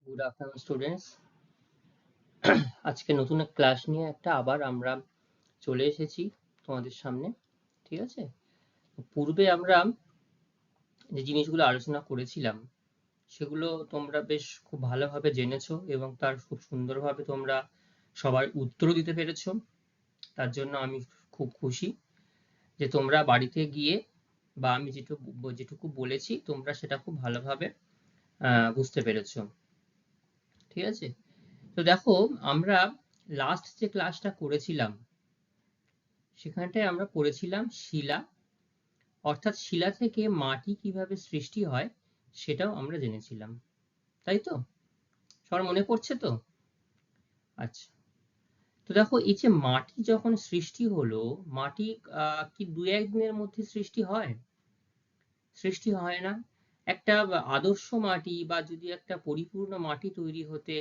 Good afternoon students. আজকে নতুন এক ক্লাস নিয়ে আবার আমরা চলে এসেছি তোমাদের সামনে। ঠিক আছে, পূর্বে আমরা যে জিনিসগুলো আলোচনা করেছিলাম সেগুলো তোমরা বেশ খুব ভালোভাবে জেনেছো এবং তার খুব সুন্দরভাবে তোমরা সবার উত্তরও দিতে পেরেছো। তার জন্য আমি খুব খুশি যে তোমরা বাড়িতে গিয়ে বা আমি যেটুকু বলেছি তোমরা সেটা খুব ভালোভাবে বুঝতে পেরেছো। ঠিক আছে, তো দেখো আমরা লাস্ট যে ক্লাসটা করেছিলাম সেখানটায় আমরা পড়েছিলাম শিলা, অর্থাৎ শিলা থেকে মাটি কিভাবে সৃষ্টি হয় সেটাও আমরা জেনেছিলাম, তাই তো? সবার মনে পড়ছে তো? আচ্ছা, তো দেখো এই যে মাটি যখন সৃষ্টি হলো, মাটি কি দু একদিনের মধ্যে সৃষ্টি হয়? সৃষ্টি হয় না। একটা আদর্শ মাটি বা যদি একটা পরিপূর্ণ মাটি তৈরি হতে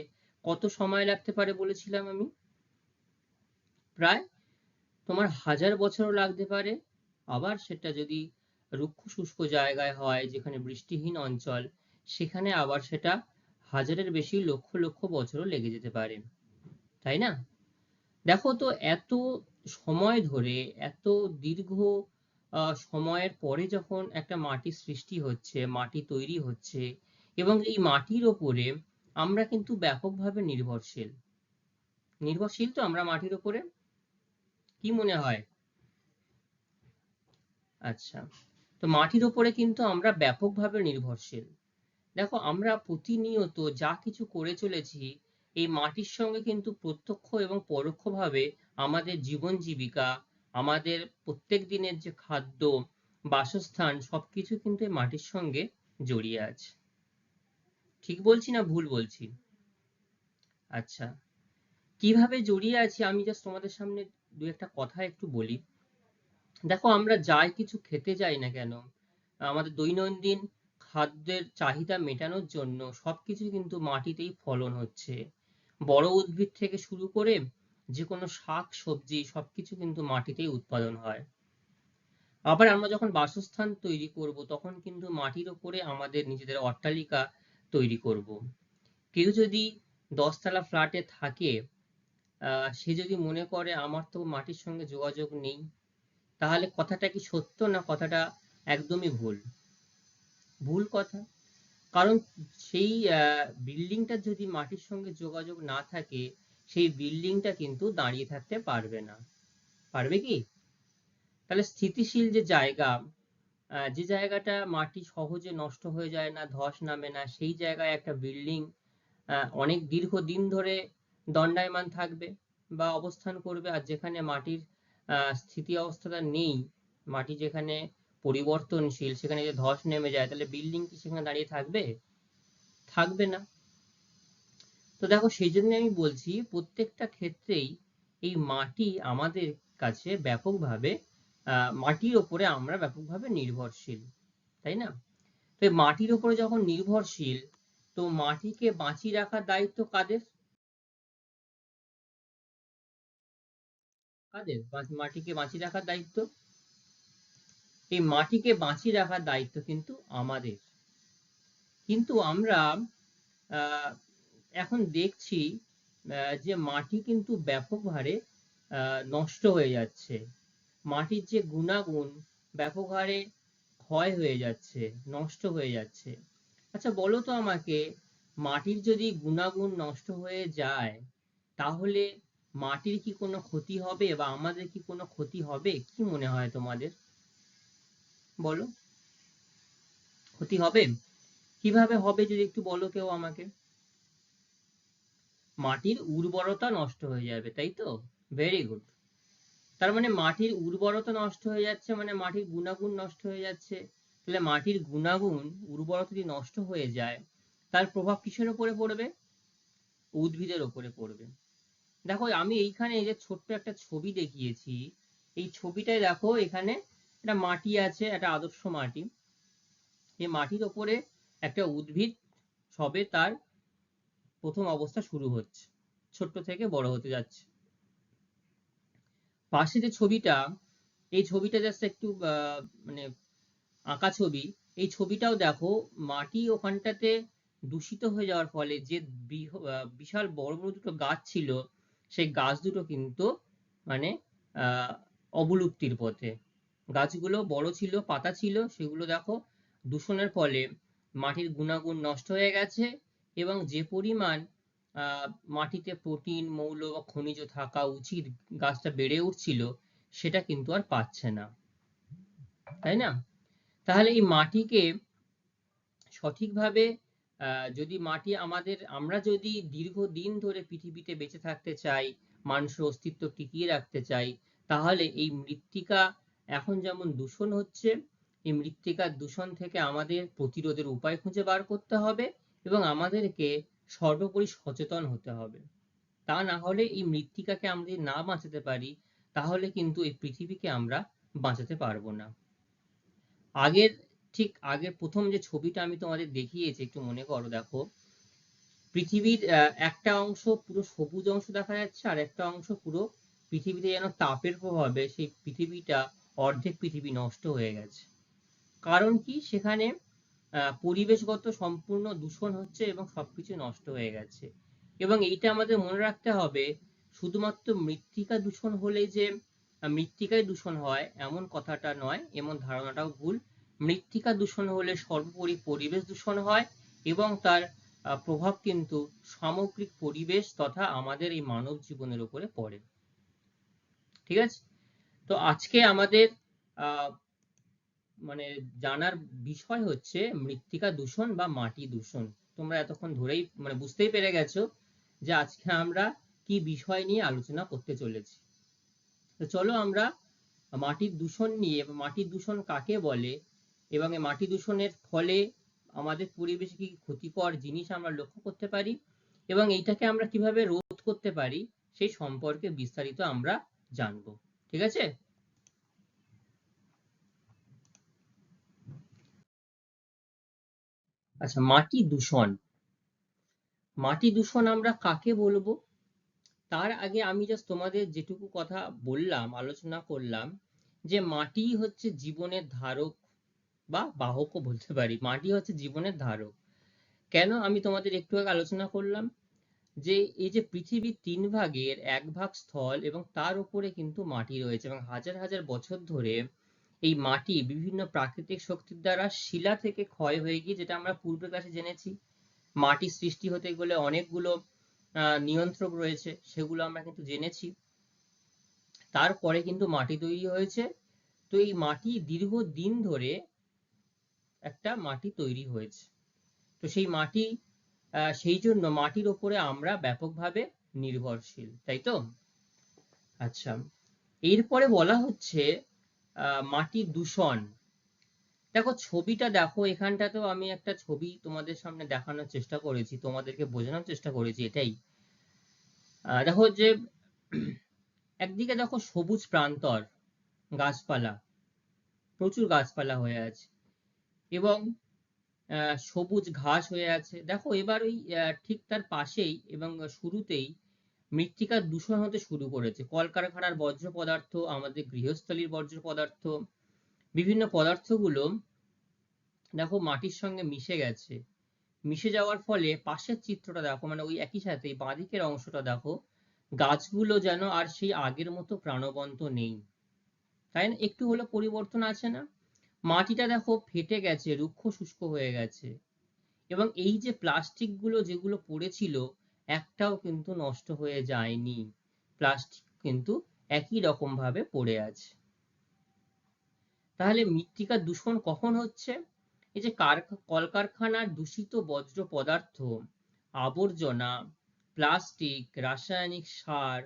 কত সময় লাগতে পারে বলেছিলাম আমি? প্রায় তোমার 1000 বছরও লাগতে পারে। আবার সেটা যদি রুক্ষ শুষ্ক জায়গায় হয়, যেখানে বৃষ্টিহীন অঞ্চল, সেখানে আবার সেটা 1000-এর বেশি লক্ষ লক্ষ বছরও লেগে যেতে পারে, তাই না? দেখো তো, এত সময় ধরে এত দীর্ঘ সময়ের পরে যখন একটা মাটির সৃষ্টি হচ্ছে, মাটি তৈরি হচ্ছে, এবং এই মাটির ওপরে আমরা কিন্তু ব্যাপকভাবে নির্ভরশীল। নির্ভরশীল তো আমরা মাটির ওপরে, কি মনে হয়? আচ্ছা, তো মাটির উপরে কিন্তু আমরা ব্যাপকভাবে নির্ভরশীল। দেখো আমরা প্রতিনিয়ত যা কিছু করে চলেছি এই মাটির সঙ্গে কিন্তু প্রত্যক্ষ এবং পরোক্ষভাবে আমাদের জীবন জীবিকা, আমাদের প্রত্যেক দিনের যে খাদ্য, বাসস্থান, সবকিছু কিন্তু এই মাটির সঙ্গে জড়িয়ে আছে। ঠিক বলছি না ভুল বলছি? আচ্ছা, কিভাবে জড়িয়ে আছি আমি জাস্ট তোমাদের সামনে দু একটা কথা একটু বলি। দেখো আমরা যাই কিছু খেতে যাই না কেন, আমাদের দৈনন্দিন খাদ্যের চাহিদা মেটানোর জন্য সবকিছু কিন্তু মাটিতেই ফলন হচ্ছে। বড় উদ্ভিদ থেকে শুরু করে যে কোনো শাক সবজি সবকিছু কিন্তু মাটিতেই উৎপাদন হয়। আবার আমরা যখন বাসস্থান তৈরি করব তখন কিন্তু মাটির ওপরে আমাদের নিজেদের অট্টালিকা তৈরি করব। কেউ যদি 10 তলা ফ্ল্যাটে থাকে, সে যদি মনে করে আমার তো মাটির সঙ্গে যোগাযোগ নেই, তাহলে কথাটা কি সত্য না কথাটা একদমই ভুল? ভুল কথা। কারণ সেই বিল্ডিংটা যদি মাটির সঙ্গে যোগাযোগ না থাকে, সেই বিল্ডিংটা কিন্তু দাঁড়িয়ে থাকতে পারবে না। পারবে কি? তাহলে স্থিতিশীল যে জায়গা, যে জায়গাটা মাটি সহজে নষ্ট হয়ে যায় না, ধস নামে না, সেই জায়গায় একটা বিল্ডিং অনেক দীর্ঘদিন ধরে দণ্ডায়মান থাকবে বা অবস্থান করবে। আর যেখানে মাটির স্থিতি অবস্থাটা নেই, মাটি যেখানে পরিবর্তনশীল, সেখানে যে ধস নেমে যায়, তাহলে বিল্ডিং কি সেখানে দাঁড়িয়ে থাকবে? থাকবে না। তো দেখো সেই জন্য আমি বলছি প্রত্যেকটা ক্ষেত্রেই এই মাটি আমাদের কাছে ব্যাপকভাবে, মাটির ওপরে আমরা ব্যাপকভাবে নির্ভরশীল, তাই না? তো এই মাটির ওপরে যখন নির্ভরশীল, তো মাটিকে বাঁচিয়ে রাখার দায়িত্ব কাদের? কাদের মাটিকে বাঁচিয়ে রাখার দায়িত্ব? এই মাটিকে বাঁচিয়ে রাখার দায়িত্ব কিন্তু আমাদের। কিন্তু আমরা আহ, এখন দেখছি যে মাটি কিন্তু ব্যাপক হারে নষ্ট হয়ে যাচ্ছে। মাটির যে গুণাগুণ ব্যাপক হারে ক্ষয় হয়ে যাচ্ছে, নষ্ট হয়ে যাচ্ছে। আচ্ছা বলো তো আমাকে, মাটির যদি গুণাগুণ নষ্ট হয়ে যায়, তাহলে মাটির কি কোনো ক্ষতি হবে বা আমাদের কি কোনো ক্ষতি হবে? কি মনে হয় তোমাদের? বলো, ক্ষতি হবে? কিভাবে হবে যদি একটু বলো কেউ আমাকে। মাটির উর্বরতা নষ্ট হয়ে যাবে, তাই তো? Very good. তার মানে মাটির উর্বরতা নষ্ট হয়ে যাচ্ছে মানে মাটির গুণাগুণ নষ্ট হয়ে যাচ্ছে। তাহলে মাটির গুণাগুণ, উর্বরতা যদি নষ্ট হয়ে যায়, তার প্রভাব কিসের উপরে পড়বে? উদ্ভিদের উপরে পড়বে। দেখো আমি এইখানে এই যে ছোট্ট একটা ছবি দেখিয়েছি, এই ছবিটায় দেখো এখানে একটা মাটি আছে, একটা আদর্শ মাটি। এই মাটির ওপরে একটা উদ্ভিদ সবে তার প্রথম অবস্থা শুরু হচ্ছে, ছোট্ট থেকে বড় হতে যাচ্ছে। পাশে যে ছবিটা, এই ছবিটা জাস্ট একটু মানে আঁকা ছবি। এই ছবিটাও দেখো, মাটি ওখানটাতে দূষিত হয়ে যাওয়ার ফলে যে বিশাল বড় বড় দুটো গাছ ছিল, সেই গাছ দুটো কিন্তু মানে অবলুপ্তির পথে। গাছগুলো বড় ছিল, পাতা ছিল, সেগুলো দেখো দূষণের ফলে মাটির গুণাগুণ নষ্ট হয়ে গেছে, এবং যে পরিমাণ মাটিতে প্রোটিন, মৌল বা খনিজ থাকা উচিত গাছটা বেড়ে উঠছিল, সেটা কিন্তু আর পাচ্ছে না, তাই না? তাহলে এই মাটিকে সঠিকভাবে যদি মাটি আমরা যদি দীর্ঘদিন ধরে পৃথিবীতে বেঁচে থাকতে চাই, মানুষের অস্তিত্ব টিকিয়ে রাখতে চাই, তাহলে এই মৃত্তিকা এখন যেমন দূষণ হচ্ছে, এই মৃত্তিকার দূষণ থেকে আমাদের প্রতিরোধের উপায় খুঁজে বার করতে হবে, এবং আমাদেরকে সর্বোপরি সচেতন হতে হবে। তা না হলে এই মৃত্তিকাকে আমরা যদি না বাঁচাতে পারি, তাহলে কিন্তু এই পৃথিবীকে আমরা বাঁচাতে পারবো না। আগের ঠিক আগের প্রথম যে ছবিটা আমি তোমাদের দেখিয়েছি, একটু মনে করো, দেখো পৃথিবীর একটা অংশ পুরো সবুজ অংশ দেখা যাচ্ছে, আর একটা অংশ পুরো পৃথিবীতে যেন তাপের প্রভাবে সেই পৃথিবীটা, অর্ধেক পৃথিবী নষ্ট হয়ে গেছে। কারণ কি? সেখানে পরিবেশগত সম্পূর্ণ দূষণ হচ্ছে এবং সবকিছু নষ্ট হয়ে গেছে। এবং এইটা আমাদের মনে রাখতে হবে, শুধুমাত্র মৃত্তিকা দূষণ হলে যে মৃত্তিকায় দূষণ হয় এমন কথাটা নয়, এমন ধারণাটাও ভুল। মৃত্তিকা দূষণ হলে সর্বোপরি পরিবেশ দূষণ হয়, এবং তার প্রভাব কিন্তু সামগ্রিক পরিবেশ তথা আমাদের এই মানব জীবনের উপরে পড়ে। ঠিক আছে? তো আজকে আমাদের আহ মানে জানার বিষয় হচ্ছে মৃত্তিকা দূষণ বা মাটি দূষণ। তোমরা এতক্ষণ ধরেই বুঝতেই পেরে গেছো যে আজকে আমরা কি বিষয় নিয়ে আলোচনা করতে চলেছি। তো চলো আমরা মাটির দূষণ নিয়ে, বা মাটির দূষণ কাকে বলে, এবং এই মাটি দূষণের ফলে আমাদের পরিবেশে কি ক্ষতিকর জিনিস আমরা লক্ষ্য করতে পারি, এবং এইটাকে আমরা কিভাবে রোধ করতে পারি, সেই সম্পর্কে বিস্তারিত আমরা জানবো। ঠিক আছে? আচ্ছা, মাটি দূষণ। মাটি দূষণ আমরা কাকে বলবো, তার আগে আমি জাস্ট তোমাদের যেটুকু কথা বললাম, আলোচনা করলাম, যে মাটি হচ্ছে জীবনের ধারক বা বাহকও বলতে পারি। মাটি হচ্ছে জীবনের ধারক। কেন? আমি তোমাদের একটু আগে আলোচনা করলাম যে এই যে পৃথিবীর 3 ভাগের 1 ভাগ স্থল, এবং তার উপরে কিন্তু মাটি রয়েছে, এবং হাজার হাজার বছর ধরে এই মাটি বিভিন্ন প্রাকৃতিক শক্তির দ্বারা শিলা থেকে ক্ষয় হয়ে গিয়ে, যেটা আমরা পূর্বের ক্লাসে জেনেছি, মাটির সৃষ্টি হতে গেলে অনেকগুলো নিয়ন্ত্রক রয়েছে, সেগুলো আমরা কিন্তু জেনেছি। তারপরে কিন্তু মাটি তৈরি হয়েছে। তো এই মাটি দীর্ঘদিন ধরে একটা মাটি তৈরি হয়েছে। তো সেই মাটি, সেই জন্য মাটির ওপরে আমরা ব্যাপকভাবে নির্ভরশীল, তাই তো? আচ্ছা, এরপরে বলা হচ্ছে মাটির দূষণ। দেখো ছবিটা দেখো, এখানটাতেও আমি একটা ছবি তোমাদের সামনে দেখানোর চেষ্টা করেছি, তোমাদেরকে বোঝানোর চেষ্টা করেছি এটাই। দেখো যে একদিকে দেখো সবুজ প্রান্তর, গাছপালা, প্রচুর গাছপালা হয়ে আছে, এবং সবুজ ঘাস হয়ে আছে। দেখো এবার ওই ঠিক তার পাশেই এবং শুরুতেই মৃত্তিকার দূষণ হতে শুরু করেছে। কলকারখানার বর্জ্য পদার্থ, আমাদের গৃহস্থলীর বর্জ্য পদার্থ, বিভিন্ন পদার্থগুলো দেখো মাটির সঙ্গে মিশে গেছে। মিশে যাওয়ার ফলে পাশের চিত্রটা দেখো, ওই একই সাথে বাঁদিকের অংশটা দেখো, গাছগুলো যেন আর সেই আগের মতো প্রাণবন্ত নেই, তাই না? একটু হলো পরিবর্তন আছে না? মাটিটা দেখো ফেটে গেছে, রুক্ষ শুষ্ক হয়ে গেছে, এবং এই যে প্লাস্টিক গুলো যেগুলো পড়েছিল, একটাও কিন্তু নষ্ট হয়ে যায়নি। প্লাস্টিক কিন্তু একই রকম ভাবে পড়ে আছে। তাহলে মৃত্তিকা দূষণ কখন হচ্ছে? এই যে কলকারখানার দূষিত বর্জ্য পদার্থ, আবর্জনা, প্লাস্টিক, রাসায়নিক সার,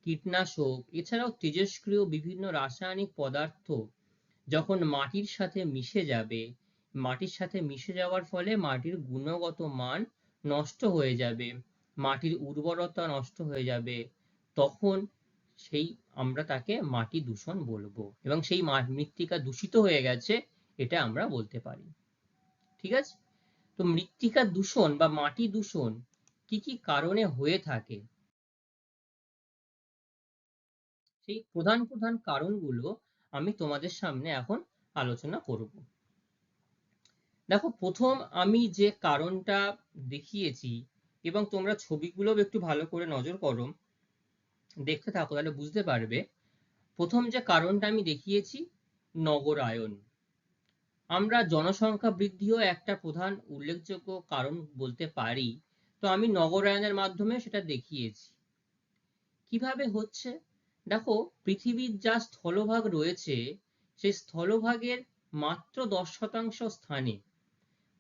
কীটনাশক, এছাড়াও তেজস্ক্রিয় বিভিন্ন রাসায়নিক পদার্থ যখন মাটির সাথে মিশে যাবে, মাটির সাথে মিশে যাওয়ার ফলে মাটির গুণগত মান নষ্ট হয়ে যাবে, মাটির উর্বরতা নষ্ট হয়ে যাবে, তখন সেই আমরা তাকে মাটি দূষণ বলবো, এবং সেই মৃত্তিকা দূষিত হয়ে গেছে, এটা আমরা বলতে পারি। ঠিক আছে? তো মৃত্তিকা দূষণ বা মাটি দূষণ কি কি কারণে হয়ে থাকে, সেই প্রধান প্রধান কারণগুলো আমি তোমাদের সামনে এখন আলোচনা করব। দেখো, প্রথম আমি যে কারণটা দেখিয়েছি, এবং তোমরা ছবিগুলো একটু ভালো করে নজর করো, দেখতে থাকো, তাহলে বুঝতে পারবে। প্রথম যে কারণটা আমি দেখিয়েছি, নগরায়ন। আমরা জনসংখ্যা বৃদ্ধিও একটা প্রধান উল্লেখযোগ্য কারণ বলতে পারি। তো আমি নগরায়নের মাধ্যমে সেটা দেখিয়েছি। কিভাবে হচ্ছে? দেখো, পৃথিবীর যা স্থলভাগ রয়েছে, সেই স্থলভাগের মাত্র 10% স্থানে,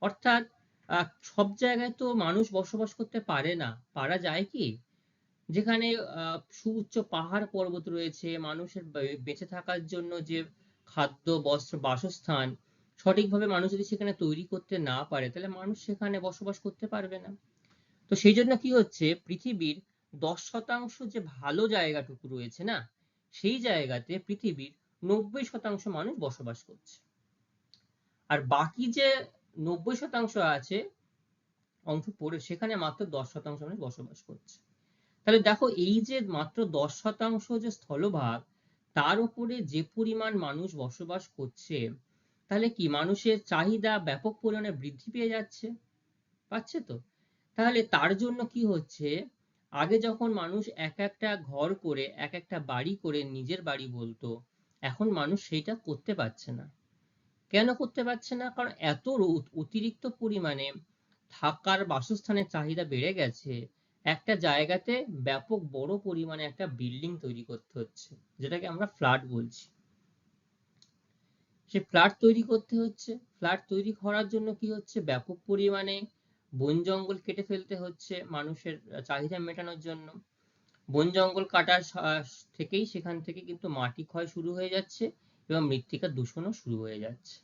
অর্থাৎ সব জায়গায় তো মানুষ বসবাস করতে পারে না। পারা যায় কি? যেখানে সুউচ্চ পাহাড় পর্বত রয়েছে, মানুষের বেঁচে থাকার জন্য যে খাদ্য, বস্ত্র, বাসস্থান সঠিকভাবে মানুষ যদি সেখানে তৈরি করতে না পারে, তাহলে মানুষ সেখানে বসবাস করতে পারবে না। তো সেই জন্য কি হচ্ছে, পৃথিবীর 10% যে ভালো জায়গাটুকু রয়েছে না, সেই জায়গাতে পৃথিবীর 90% মানুষ বসবাস করছে। আর বাকি যে 90% আছে অংশ পড়ে, সেখানে মাত্র 10% মানুষ বসবাস করছে। তাহলে দেখো, এই যে মাত্র 10% যে স্থলভাগ, তার উপরে যে পরিমাণ মানুষ বসবাস করছে, তাহলে কি মানুষের চাহিদা ব্যাপক পরিমাণে বৃদ্ধি পেয়ে যাচ্ছে? পাচ্ছে তো? তাহলে তার জন্য কি হচ্ছে, আগে যখন মানুষ এক একটা ঘর করে, এক একটা বাড়ি করে নিজের বাড়ি বলতো, এখন মানুষ সেইটা করতে পারছে না। কেন করতে পারছে না? কারণ এত অতিরিক্ত পরিমাণে থাকার, বাসস্থানের চাহিদা বেড়ে গেছে। একটা জায়গাতে ব্যাপক বড় পরিমাণে একটা বিল্ডিং তৈরি করতে হচ্ছে, যেটাকে আমরা ফ্ল্যাট বলছি। সে ফ্ল্যাট তৈরি করতে হচ্ছে। ফ্ল্যাট তৈরি করার জন্য কি হচ্ছে, ব্যাপক পরিমাণে বন জঙ্গল কেটে ফেলতে হচ্ছে মানুষের চাহিদা মেটানোর জন্য। বন জঙ্গল কাটার থেকেই, সেখান থেকে কিন্তু মাটি ক্ষয় শুরু হয়ে যাচ্ছে, এবং মৃত্তিকা দূষণও শুরু হয়ে যাচ্ছে।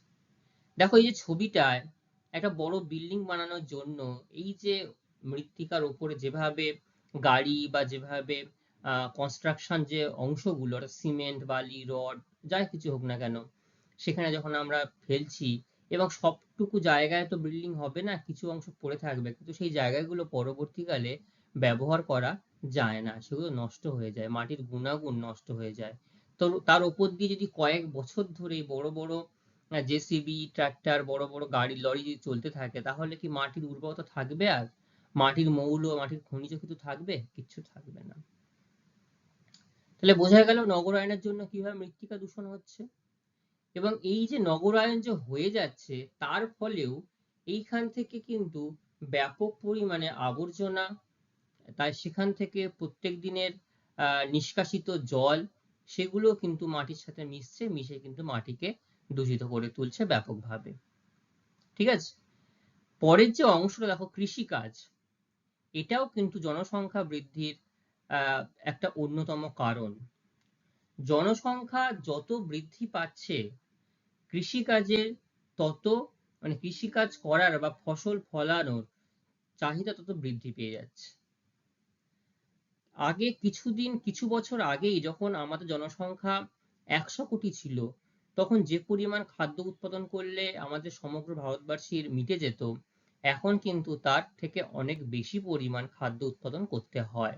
দেখো, এই যে ছবিটায় একটা বড় বিল্ডিং বানানোর জন্য এই যে মৃত্তিকার উপরে যেভাবে গাড়ি বা যেভাবে কনস্ট্রাকশন যে অংশগুলো, সিমেন্ট, বালি, রড, যাই কিছু হোক না কেন, সেখানে যখন আমরা ফেলছি, এবং সবটুকু জায়গায় তো বিল্ডিং হবে না, কিছু অংশ পড়ে থাকবে, কিন্তু সেই জায়গাগুলো পরবর্তীকালে ব্যবহার করা যায় না, সেগুলো নষ্ট হয়ে যায়, মাটির গুণাগুণ নষ্ট হয়ে যায়। তো তার উপর দিয়ে যদি কয়েক বছর ধরে বড় বড় জেসিবি, ট্রাক্টর, বড় বড় গাড়ি, লরি যদি চলতে থাকে, তাহলে কি মাটির উর্বরতা থাকবে? আর মাটির মৌল, মাটির খনিজ কিছু থাকবে? কিচ্ছু থাকবে না। তাহলে বোঝা গেল নগরায়নের জন্য কিভাবে মৃত্তিকা দূষণ হচ্ছে। এবং এই যে নগরায়ন যে হয়ে যাচ্ছে, তার ফলেও এইখান থেকে কিন্তু ব্যাপক পরিমাণে আবর্জনা, তাই সেখান থেকে প্রত্যেক দিনের নিষ্কাশিত জল, সেগুলো কিন্তু মাটির সাথে মিশছে, মিশে কিন্তু মাটিকে দূষিত করে তুলছে ব্যাপকভাবে। ঠিক আছে? পরের যে অংশটা দেখো, কৃষিকাজ। এটাও কিন্তু জনসংখ্যা বৃদ্ধির একটা অন্যতম কারণ। জনসংখ্যা যত বৃদ্ধি পাচ্ছে, কৃষিকাজের তত, মানে কৃষিকাজ করার বা ফসল ফলানোর চাহিদা তত বৃদ্ধি পেয়ে যাচ্ছে। আগে কিছু বছর আগেই যখন আমাদের জনসংখ্যা 100 কোটি ছিল, তখন যে পরিমাণ খাদ্য উৎপাদন করলে আমাদের সমগ্র ভারতবাসীর মিটে যেত, এখন কিন্তু তার থেকে অনেক বেশি পরিমাণ খাদ্য উৎপাদন করতে হয়।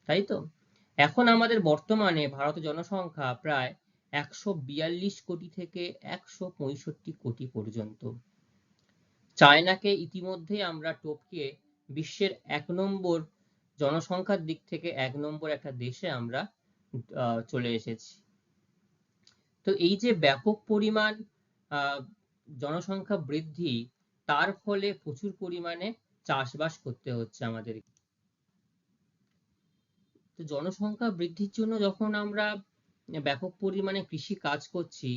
তাই তো? এখন আমাদের বর্তমানে ভারতের জনসংখ্যা প্রায় 142 কোটি থেকে 165 কোটি পর্যন্ত। চায়নাকে ইতিমধ্যেই আমরা টপকে বিশ্বের 1 নম্বর জনসংখ্যার দিক থেকে 1 নম্বর একটা দেশে আমরা চলে এসেছি। তো এই যে ব্যাপক পরিমাণ জনসংখ্যা বৃদ্ধি, তার ফলে প্রচুর পরিমাণে চাষবাস করতে হচ্ছে আমাদের। তো জনসংখ্যা বৃদ্ধির জন্য যখন আমরা ব্যাপক পরিমাণে কৃষি কাজ করছি,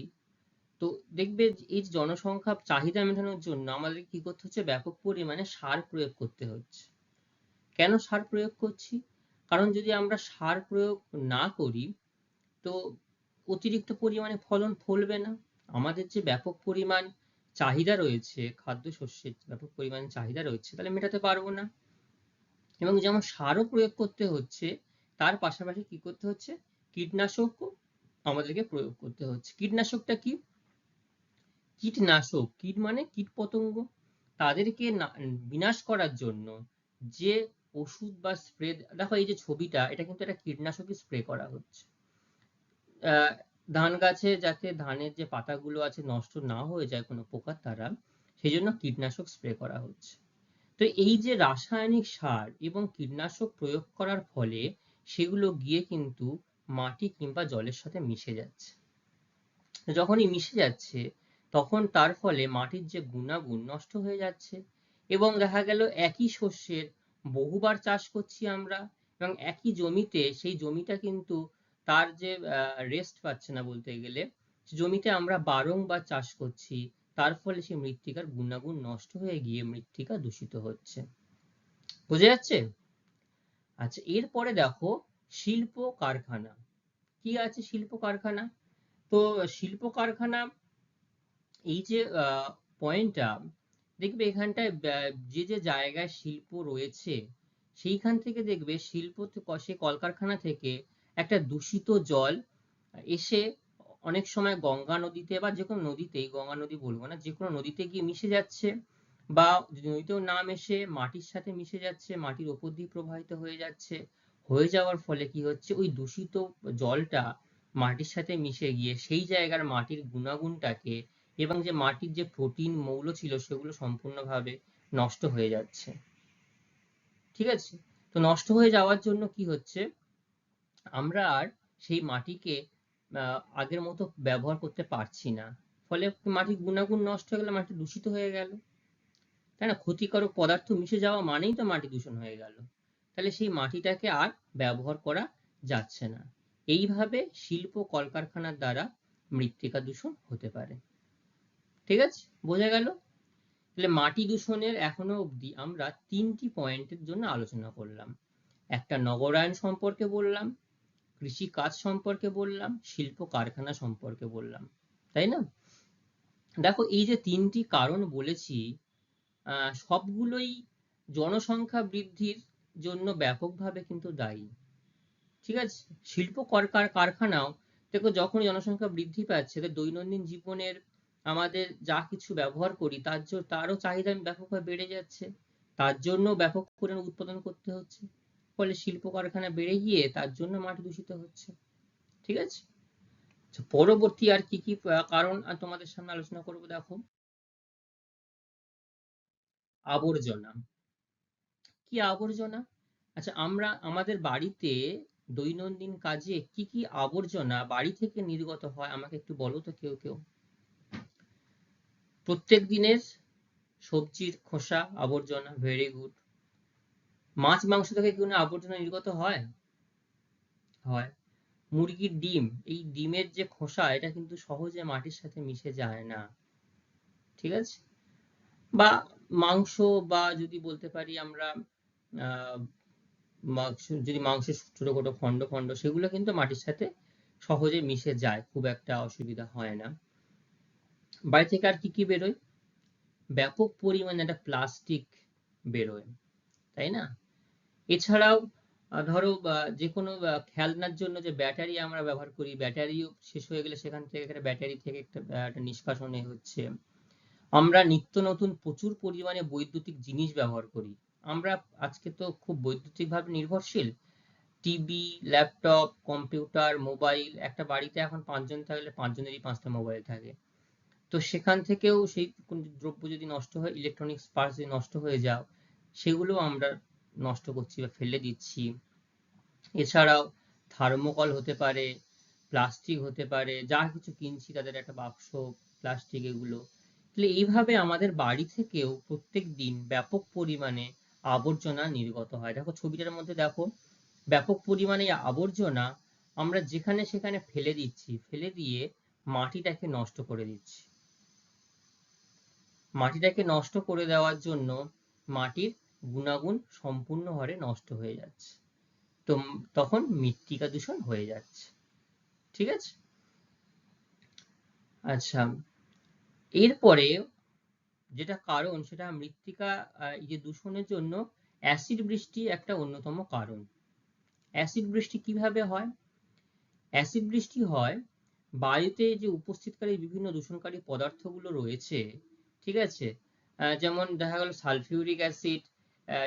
তো দেখবে এই জনসংখ্যা চাহিদা মেটানোর জন্য আমাদের কি করতে হচ্ছে, ব্যাপক পরিমাণে সার প্রয়োগ করতে হচ্ছে। কেন সার প্রয়োগ করছি? কারণ যদি আমরা সার প্রয়োগ না করি, তো অতিরিক্ত পরিমাণে ফলন ফলবে না। আমাদের যে ব্যাপক পরিমাণ চাহিদা রয়েছে, খাদ্যশস্যের ব্যাপক পরিমাণ চাহিদা রয়েছে, তাহলে মেটাতে পারবো না। এবং যেমন সারও প্রয়োগ করতে হচ্ছে, তার পাশাপাশি কি করতে হচ্ছে, কীটনাশকও আমাদেরকে প্রয়োগ করতে হচ্ছে। কীটনাশকটা কি? কীটনাশক, কীট মানে কীটপতঙ্গ, তাদেরকে বিনাশ করার জন্য যে ওষুধ বা স্প্রে, দেখো এই যে ছবিটা, এটা কিন্তু একটা কীটনাশকই স্প্রে করা হচ্ছে। ধান গাছে যাতে ধানের যে পাতাগুলো আছে নষ্ট না হয়ে যায় কোনো পোকার দ্বারা, সেই জন্য কীটনাশক স্প্রে করা হচ্ছে। তো এই যে রাসায়নিক সার এবং কীটনাশক প্রয়োগ করার ফলে সেগুলো গিয়ে কিন্তু মাটি কিংবা জলের সাথে মিশে যাচ্ছে। যখনই মিশে যাচ্ছে তখন তার ফলে মাটির যে গুণাগুণ নষ্ট হয়ে যাচ্ছে, এবং দেখা গেল একই শস্যের বহুবার চাষ করছি আমরা, এবং একই জমিতে সেই জমিটা কিন্তু তার যে রেস্ট পাচ্ছে না বলতে গেলে, জমিতে আমরা বারংবার চাষ করছি, তার ফলে সেই মৃত্তিকার গুণাগুণ নষ্ট হয়ে গিয়ে মৃত্তিকা দূষিত হচ্ছে। বোঝা যাচ্ছে? আচ্ছা, এরপরে দেখো শিল্প কারখানা। কি আছে শিল্প কারখানা? তো শিল্প কারখানা, এই যে পয়েন্টটা দেখবে এখানটায় যে যে জায়গায় শিল্প রয়েছে সেইখান থেকে দেখবে শিল্প সে কলকারখানা থেকে একটা দূষিত জল এসে অনেক সময় গঙ্গা নদীতে বা যে কোনো নদীতেই, গঙ্গা নদী বলবো না, যে কোনো নদীতে গিয়ে মিশে যাচ্ছে, বা নদীতেও না মিশে মাটির সাথে মিশে যাচ্ছে, মাটির ওপর দিয়ে প্রবাহিত হয়ে যাচ্ছে। হয়ে যাওয়ার ফলে কি হচ্ছে, ওই দূষিত জলটা মাটির সাথে মিশে গিয়ে সেই জায়গার মাটির গুণাগুণটাকে এবং যে মাটির যে প্রোটিন মৌল ছিল সেগুলো সম্পূর্ণভাবে নষ্ট হয়ে যাচ্ছে। ঠিক আছে? তো নষ্ট হয়ে যাওয়ার জন্য কি হচ্ছে, আমরা আর সেই মাটিকে আগের মতো ব্যবহার করতে পারছি না। ফলে মাটির গুণাগুণ নষ্ট হয়ে গেলে মাটি দূষিত হয়ে গেল, তাই না? ক্ষতিকারক পদার্থ মিশে যাওয়া মানেই তো মাটি দূষণ হয়ে গেল। তাহলে সেই মাটিটাকে আর ব্যবহার করা যাচ্ছে না। এইভাবে শিল্প কলকারখানার দ্বারা মৃত্তিকা দূষণ হতে পারে। ঠিক আছে? বোঝা গেল? তাহলে মাটি দূষণের এখনো অবধি আমরা 3টি পয়েন্টের জন্য আলোচনা করলাম। একটা নগরায়ন সম্পর্কে বললাম, কৃষি কাজ সম্পর্কে বললাম, শিল্প কারখানা সম্পর্কে বললাম, তাই না? দেখো এই যে 3টি কারণ বলেছি, সবগুলোই জনসংখ্যা বৃদ্ধির জন্য ব্যাপকভাবে কিন্তু দায়ী। ঠিক আছে? শিল্প কারখানাও দেখো যখন জনসংখ্যা বৃদ্ধি পাচ্ছে, দৈনন্দিন জীবনের আমাদের যা কিছু ব্যবহার করি তারও চাহিদা ব্যাপকভাবে বেড়ে যাচ্ছে, তার জন্য ব্যাপক পরিমাণে উৎপাদন করতে হচ্ছে, ফলে শিল্প কারখানা বেড়ে গিয়ে তার জন্য মাটি দূষিত হচ্ছে। ঠিক আছে? পরবর্তী আর কি কি কারণ তোমাদের সামনে আলোচনা করবো, দেখো আবর্জনা। কি আবর্জনা? আচ্ছা, আমরা আমাদের বাড়িতে দৈনন্দিন কাজে কি কি আবর্জনা বাড়ি থেকে নির্গত হয় আমাকে একটু বলো তো কেউ কেউ। প্রত্যেক দিনের সবজির খোসা আবর্জনা, ভেরি গুড। মাছ মাংস থেকে কোনো আবর্জনা নির্গত হয়? হয়। মুরগির ডিম, এই ডিমের যে খোসা এটা কিন্তু সহজে মাটির সাথে মিশে যায় না। ঠিক আছে? বা মাংস, বা যদি বলতে পারি আমরা আহ যদি মাংসের ছোট ছোট খন্ড খন্ড, সেগুলো কিন্তু মাটির সাথে সহজে মিশে যায়, খুব একটা অসুবিধা হয় না। বাড়ি থেকে আর কি কি বেরোয়? ব্যাপক পরিমাণে একটা প্লাস্টিক বেরোয়, তাই না? এছাড়াও ধরো যে কোনো খেলনার জন্য যে ব্যাটারি আমরা ব্যবহার করি, ব্যাটারিও শেষ হয়ে গেলে সেখান থেকে একটা ব্যাটারি থেকে একটা নিষ্কাশন হচ্ছে। আমরা নিত্য নতুন প্রচুর পরিমাণে বৈদ্যুতিক জিনিস ব্যবহার করি। আমরা আজকে তো খুব বৈদ্যুতিকভাবে নির্ভরশীল। টিভি, ল্যাপটপ, কম্পিউটার, মোবাইল, একটা বাড়িতে এখন 5 জন থাকলে 5 জনেরই 5টা মোবাইল থাকে। তো সেখান থেকেও সেই দ্রব্য যদি নষ্ট হয়, ইলেকট্রনিক্স পার্টস যদি নষ্ট হয়ে যাও, সেগুলো আমরা নষ্ট করছি বা ফেলে দিচ্ছি। এছাড়াও থার্মোকল হতে পারে, প্লাস্টিক হতে পারে, যা কিছু কিনছি তাদের একটা বাক্স প্লাস্টিক, এগুলো। তাহলে এইভাবে আমাদের বাড়ি থেকেও প্রত্যেক দিন ব্যাপক পরিমাণে আবর্জনা নির্গত হয়। দেখো ছবিটার মধ্যে দেখো, ব্যাপক পরিমাণে আবর্জনা আমরা যেখানে সেখানে ফেলে দিচ্ছি, ফেলে দিয়ে মাটিটাকে নষ্ট করে দিচ্ছি। মাটিটাকে নষ্ট করে দেওয়ার জন্য মাটির গুণাগুণ সম্পূর্ণ হারে নষ্ট হয়ে যাচ্ছে। তো তখন মৃত্তিকা দূষণ হয়ে যাচ্ছে। ঠিক আছে? আচ্ছা, এরপরে যেটা কারণ সেটা মৃত্তিকা, এই যে দূষণের জন্য অ্যাসিড বৃষ্টি একটা অন্যতম কারণ। অ্যাসিড বৃষ্টি কিভাবে হয়? অ্যাসিড বৃষ্টি হয় বায়ুতে যে উপস্থিতকারী বিভিন্ন দূষণকারী পদার্থগুলো রয়েছে, ঠিক আছে, যেমন দেখা গেল সালফিউরিক অ্যাসিড,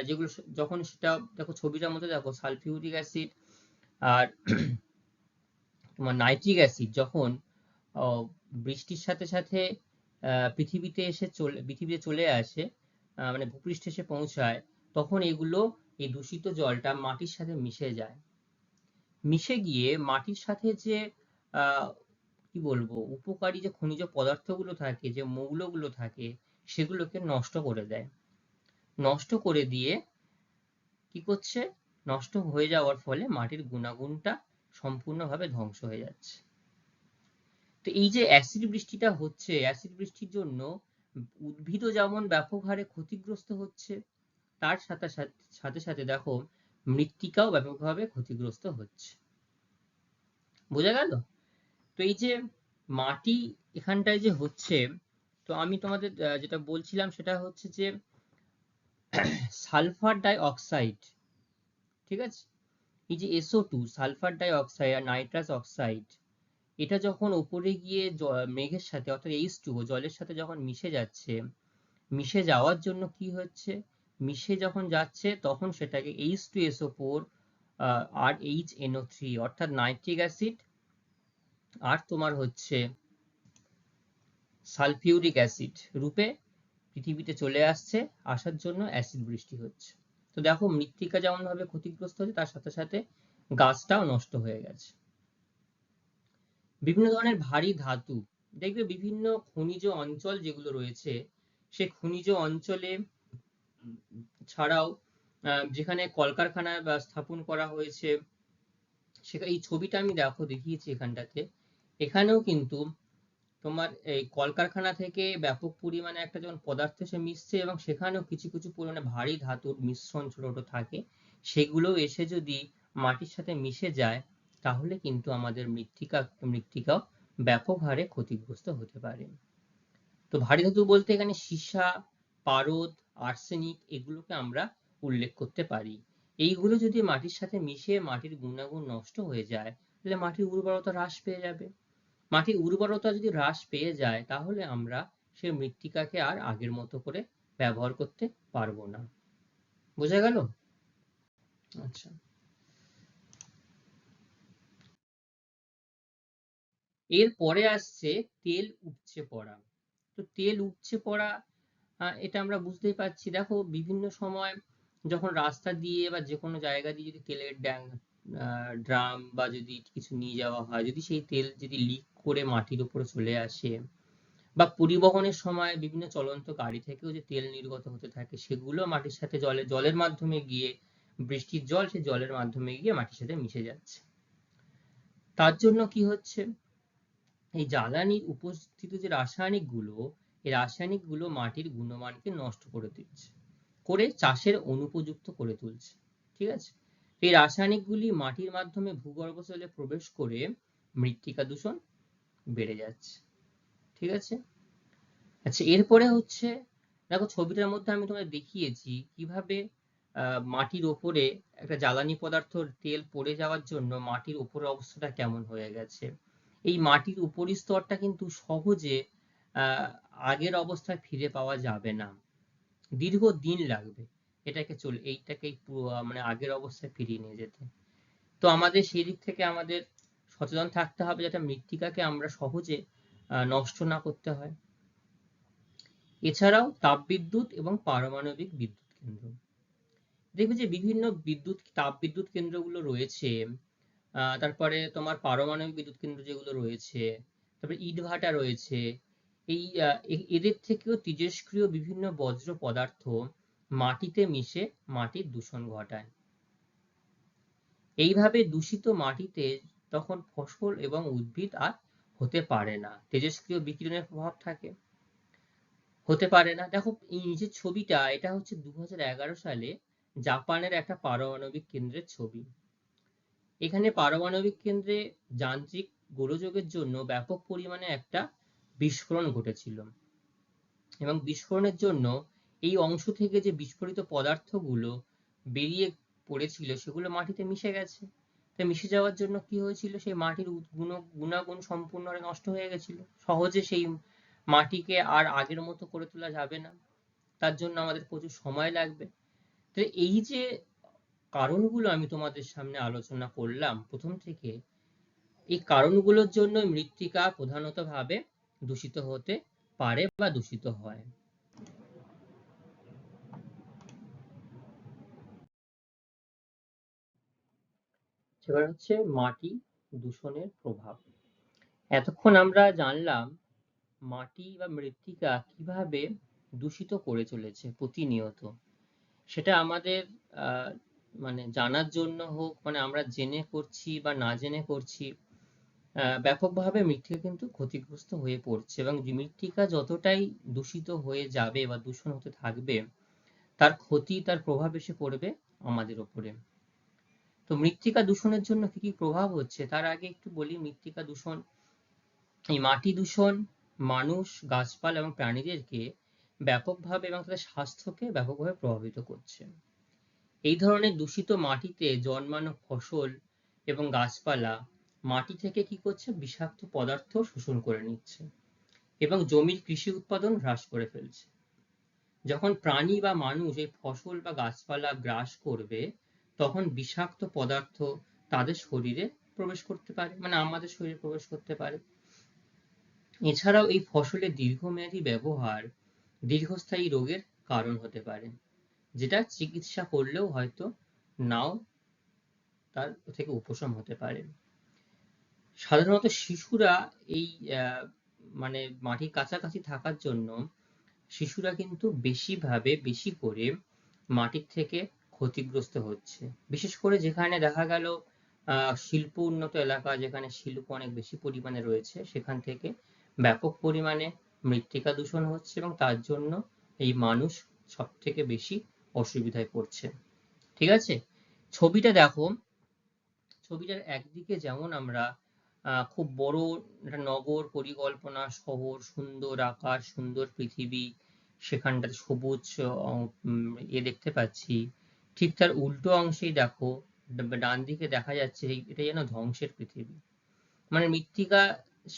যেগুলো যখন সেটা দেখো ছবিটার মধ্যে দেখো সালফিউরিক অ্যাসিড আর তোমার নাইট্রিক অ্যাসিড যখন বৃষ্টির সাথে সাথে পৃথিবীতে চলে আসে, মানে ভূপৃষ্ঠে এসে পৌঁছায়, তখন এগুলো এই দূষিত জলটা মাটির সাথে মিশে যায়। মিশে গিয়ে মাটির সাথে যে আহ কি বলবো, উপকারী যে খনিজ পদার্থগুলো থাকে, যে মৌলগুলো থাকে, সেগুলোকে নষ্ট করে দেয়। নষ্ট করে দিয়ে কি করছে, নষ্ট হয়ে যাওয়ার ফলে মাটির গুণাগুণটা সম্পূর্ণভাবে ধ্বংস হয়ে যাচ্ছে। তো এই যে অ্যাসিড বৃষ্টিটা হচ্ছে, অ্যাসিড বৃষ্টির জন্য উদ্ভিদও যেমন ব্যাপক হারে ক্ষতিগ্রস্ত হচ্ছে, তার সাথে সাথে সাথে দেখো মৃত্তিকাও ব্যাপকভাবে ক্ষতিগ্রস্ত হচ্ছে। বোঝা গেল? তো এই যে মাটি এখানটায় যে হচ্ছে, তো আমি তোমাদের যেটা বলছিলাম সেটা হচ্ছে যে সালফার ডাই অক্সাইড, ঠিক আছে, এই যে SO2 সালফার ডাই অক্সাইড আর নাইট্রাস অক্সাইড, এটা যখন উপরে গিয়ে মেঘের সাথে অর্থাৎ H2O জলের সাথে যখন মিশে যাচ্ছে, মিশে যাওয়ার জন্য কি হচ্ছে, মিশে যখন যাচ্ছে তখন সেটাকে H2SO4 আর HNO3 অর্থাৎ নাইট্রিক অ্যাসিড আর তোমার হচ্ছে সালফিউরিক অ্যাসিড রূপে পৃথিবীতে চলে আসছে, আসার জন্য অ্যাসিড বৃষ্টি হচ্ছে। তো দেখো মৃত্তিকা যেমন ভাবে ক্ষতিগ্রস্ত হচ্ছে, তার সাথে সাথে গাছটাও নষ্ট হয়ে গেছে। বিভিন্ন ধরনের ভারী ধাতু, দেখবে বিভিন্ন খনিজ অঞ্চল যেগুলো রয়েছে, সে খনিজ অঞ্চলে ছাড়াও যেখানে কলকারখানা স্থাপন করা হয়েছে, সেখানে এই ছবিটা আমি দেখিয়েছি এখানটাতে, এখানেও কিন্তু তোমার এই কলকারখানা থেকে ব্যাপক পরিমাণে একটা যেমন পদার্থ এসে মিশছে, এবং সেখানেও কিছু কিছু পরিমাণে ভারী ধাতুর মিশ্রণ ছোট ছোট থাকে, সেগুলো এসে যদি মাটির সাথে মিশে যায়, তাহলে কিন্তু আমাদের মৃত্তিকাও ব্যাপক হারে ক্ষতিগ্রস্ত হতে পারে। তো ভারী ধাতু বলতে এখানে সীসা, পারদ, আর্সেনিক এগুলোকে আমরা উল্লেখ করতে পারি। এইগুলো যদি মাটির সাথে মিশে মাটির গুণাগুণ নষ্ট হয়ে যায়, তাহলে মাটির উর্বরতা হ্রাস পেয়ে যাবে। মাটির উর্বরতা যদি হ্রাস পেয়ে যায়, তাহলে আমরা সেই মৃত্তিকাকে আর আগের মতো করে ব্যবহার করতে পারবো না। বোঝা গেল? আচ্ছা, এরপরে আসছে তেল উপচে পড়া। তো তেল উপচে পড়া, এটা আমরা বুঝতেই পারছি। দেখো বিভিন্ন সময় যখন রাস্তা দিয়ে বা যে কোনো জায়গা দিয়ে যদি তেলের ড্রাম বা যদি কিছু নিয়ে যাওয়া হয়, যদি সেই তেল যদি লিক করে মাটির উপরে চলে আসে, বা পরিবহনের সময় বিভিন্ন চলন্ত গাড়ি থেকেও যে তেল নির্গত হতে থাকে, সেগুলো মাটির সাথে জলের মাধ্যমে গিয়ে, বৃষ্টির জল সেই জলের মাধ্যমে গিয়ে মাটির সাথে মিশে যাচ্ছে। তার জন্য কি হচ্ছে, এই জ্বালানির উপস্থিত যে রাসায়নিক গুলো, এই রাসায়নিক গুলো মাটির গুণমানকে নষ্ট করে দিচ্ছে, করে চাষের অনুপযুক্ত করে তুলছে। ঠিক আছে? এই রাসায়নিকগুলি মাটির মাধ্যমে ভূগর্ভস্থলে প্রবেশ করে মৃত্তিকা দূষণ বেড়ে যাচ্ছে। ঠিক আছে? আচ্ছা, এরপরে হচ্ছে, দেখো ছবিটার মধ্যে আমি তোমাদের দেখিয়েছি কিভাবে মাটির ওপরে একটা জ্বালানি পদার্থ তেল পড়ে যাওয়ার জন্য মাটির উপরের অবস্থাটা কেমন হয়ে গেছে। এই মাটির উপরিস্তরটা কিন্তু সহজে আহ আগের অবস্থায় ফিরে পাওয়া যাবে না, দীর্ঘ দিন লাগবে এইটাকে মানে আগের অবস্থায় ফিরিয়ে নিয়ে যেতে। তো আমাদের সেই দিক থেকে আমাদের সচেতন থাকতে হবে, যাতে মৃত্তিকাকে আমরা সহজে নষ্ট না করতে হয়। এছাড়াও তাপবিদ্যুৎ এবং পারমাণবিক বিদ্যুৎ কেন্দ্র, দেখবে যে বিভিন্ন তাপবিদ্যুৎ কেন্দ্রগুলো রয়েছে, তারপরে তোমার পারমাণবিক বিদ্যুৎ কেন্দ্র যেগুলো রয়েছে, তারপরে ইটভাটা রয়েছে, এদের থেকেও তেজস্ক্রিয় বিভিন্ন বজ্র পদার্থ মাটিতে মিশে মাটির দূষণ ঘটায়। এইভাবে দূষিত মাটিতে তখন ফসল এবং উদ্ভিদ আর হতে পারে না, তেজস্ক্রিয় বিকিরণের প্রভাব থাকে, হতে পারে না। দেখো এই নিচের ছবিটা, এটা হচ্ছে 2011 সালে জাপানের একটা পারমাণবিক কেন্দ্রের ছবি। এখানে পারমাণবিক কেন্দ্রে যান্ত্রিক গোলযোগের জন্য ব্যাপক পরিমাণে একটা বিস্ফোরণ ঘটেছিল, এবং বিস্ফোরণের জন্য এই অংশ থেকে যে বিস্ফোরিত পদার্থগুলো বেরিয়ে পড়েছিল, সেগুলো মাটিতে মিশে গেছে। তাই মিশে যাওয়ার জন্য কি হয়েছিল, সেই মাটির গুণাগুণ সম্পূর্ণভাবে নষ্ট হয়ে গেছিল, সহজে সেই মাটিকে আর আগের মতো করে তোলা যাবে না, তার জন্য আমাদের প্রচুর সময় লাগবে। তো এই যে কারণগুলো আমি তোমাদের সামনে আলোচনা করলাম প্রথম থেকে, এই কারণগুলোর জন্য মৃত্তিকা প্রধানত ভাবে দূষিত হতে পারে বা দূষিত হয়। এবার হচ্ছে মাটি দূষণের প্রভাব। এতক্ষণ আমরা জানলাম মাটি বা মৃত্তিকা কিভাবে দূষিত করে চলেছে প্রতিনিয়ত। সেটা আমাদের আহ, মানে জানার জন্য হোক, মানে আমরা জেনে করছি বা না জেনে করছি, ব্যাপকভাবে মৃত্তিকা কিন্তু ক্ষতিগ্রস্ত হয়ে পড়ছে, এবং মৃত্তিকা যতটাই দূষিত হয়ে যাবে বা দূষণ হতে থাকবে, তার ক্ষতি, তার প্রভাব এসে পড়বে আমাদের ওপরে। তো মৃত্তিকা দূষণের জন্য কি কি প্রভাব হচ্ছে তার আগে একটু বলি। মৃত্তিকা দূষণ, এই মাটি দূষণ মানুষ, গাছপালা এবং প্রাণীদেরকে ব্যাপকভাবে এবং তাদের স্বাস্থ্যকে ব্যাপকভাবে প্রভাবিত করছে। এই ধরনের দূষিত মাটিতে জন্মানো ফসল এবং গাছপালা মাটি থেকে কি করছে, বিষাক্ত পদার্থ শোষণ করে নিচ্ছে এবং জমির কৃষি উৎপাদন হ্রাস করে ফেলছে। যখন প্রাণী বা মানুষ এই ফসল বা গাছপালা গ্রাস করবে, তখন বিষাক্ত পদার্থ তাদের শরীরে প্রবেশ করতে পারে, মানে আমাদের শরীরে প্রবেশ করতে পারে। এছাড়াও এই ফসলের দীর্ঘমেয়াদী ব্যবহার দীর্ঘস্থায়ী রোগের কারণ হতে পারে, যেটা চিকিৎসা করলেও হয়তো নাও তার থেকে উপশম হতে পারে। সাধারণত শিশুরা এই আহ, মানে মাটির কাছাকাছি থাকার জন্য শিশুরা কিন্তু বেশি করে মাটির থেকে ক্ষতিগ্রস্ত হচ্ছে। বিশেষ করে যেখানে দেখা গেল শিল্প উন্নত এলাকা, যেখানে শিল্প অনেক বেশি পরিমাণে রয়েছে, সেখান থেকে ব্যাপক পরিমাণে মৃত্তিকা দূষণ হচ্ছে, এবং তার জন্য এই মানুষ সব থেকে বেশি অসুবিধায় পড়ছে। ঠিক আছে, ছবিটা দেখো। ছবিটার একদিকে যেমন আমরা খুব বড় একটা নগর পরিকল্পনা, শহর, সুন্দর আকাশ, সুন্দর পৃথিবী, সেখানটাতে সবুজ দেখতে পাচ্ছি। ঠিক তার উল্টো অংশেই দেখো, ডান দিকে দেখা যাচ্ছে এটা যেন ধ্বংসের পৃথিবী। মানে মৃত্তিকা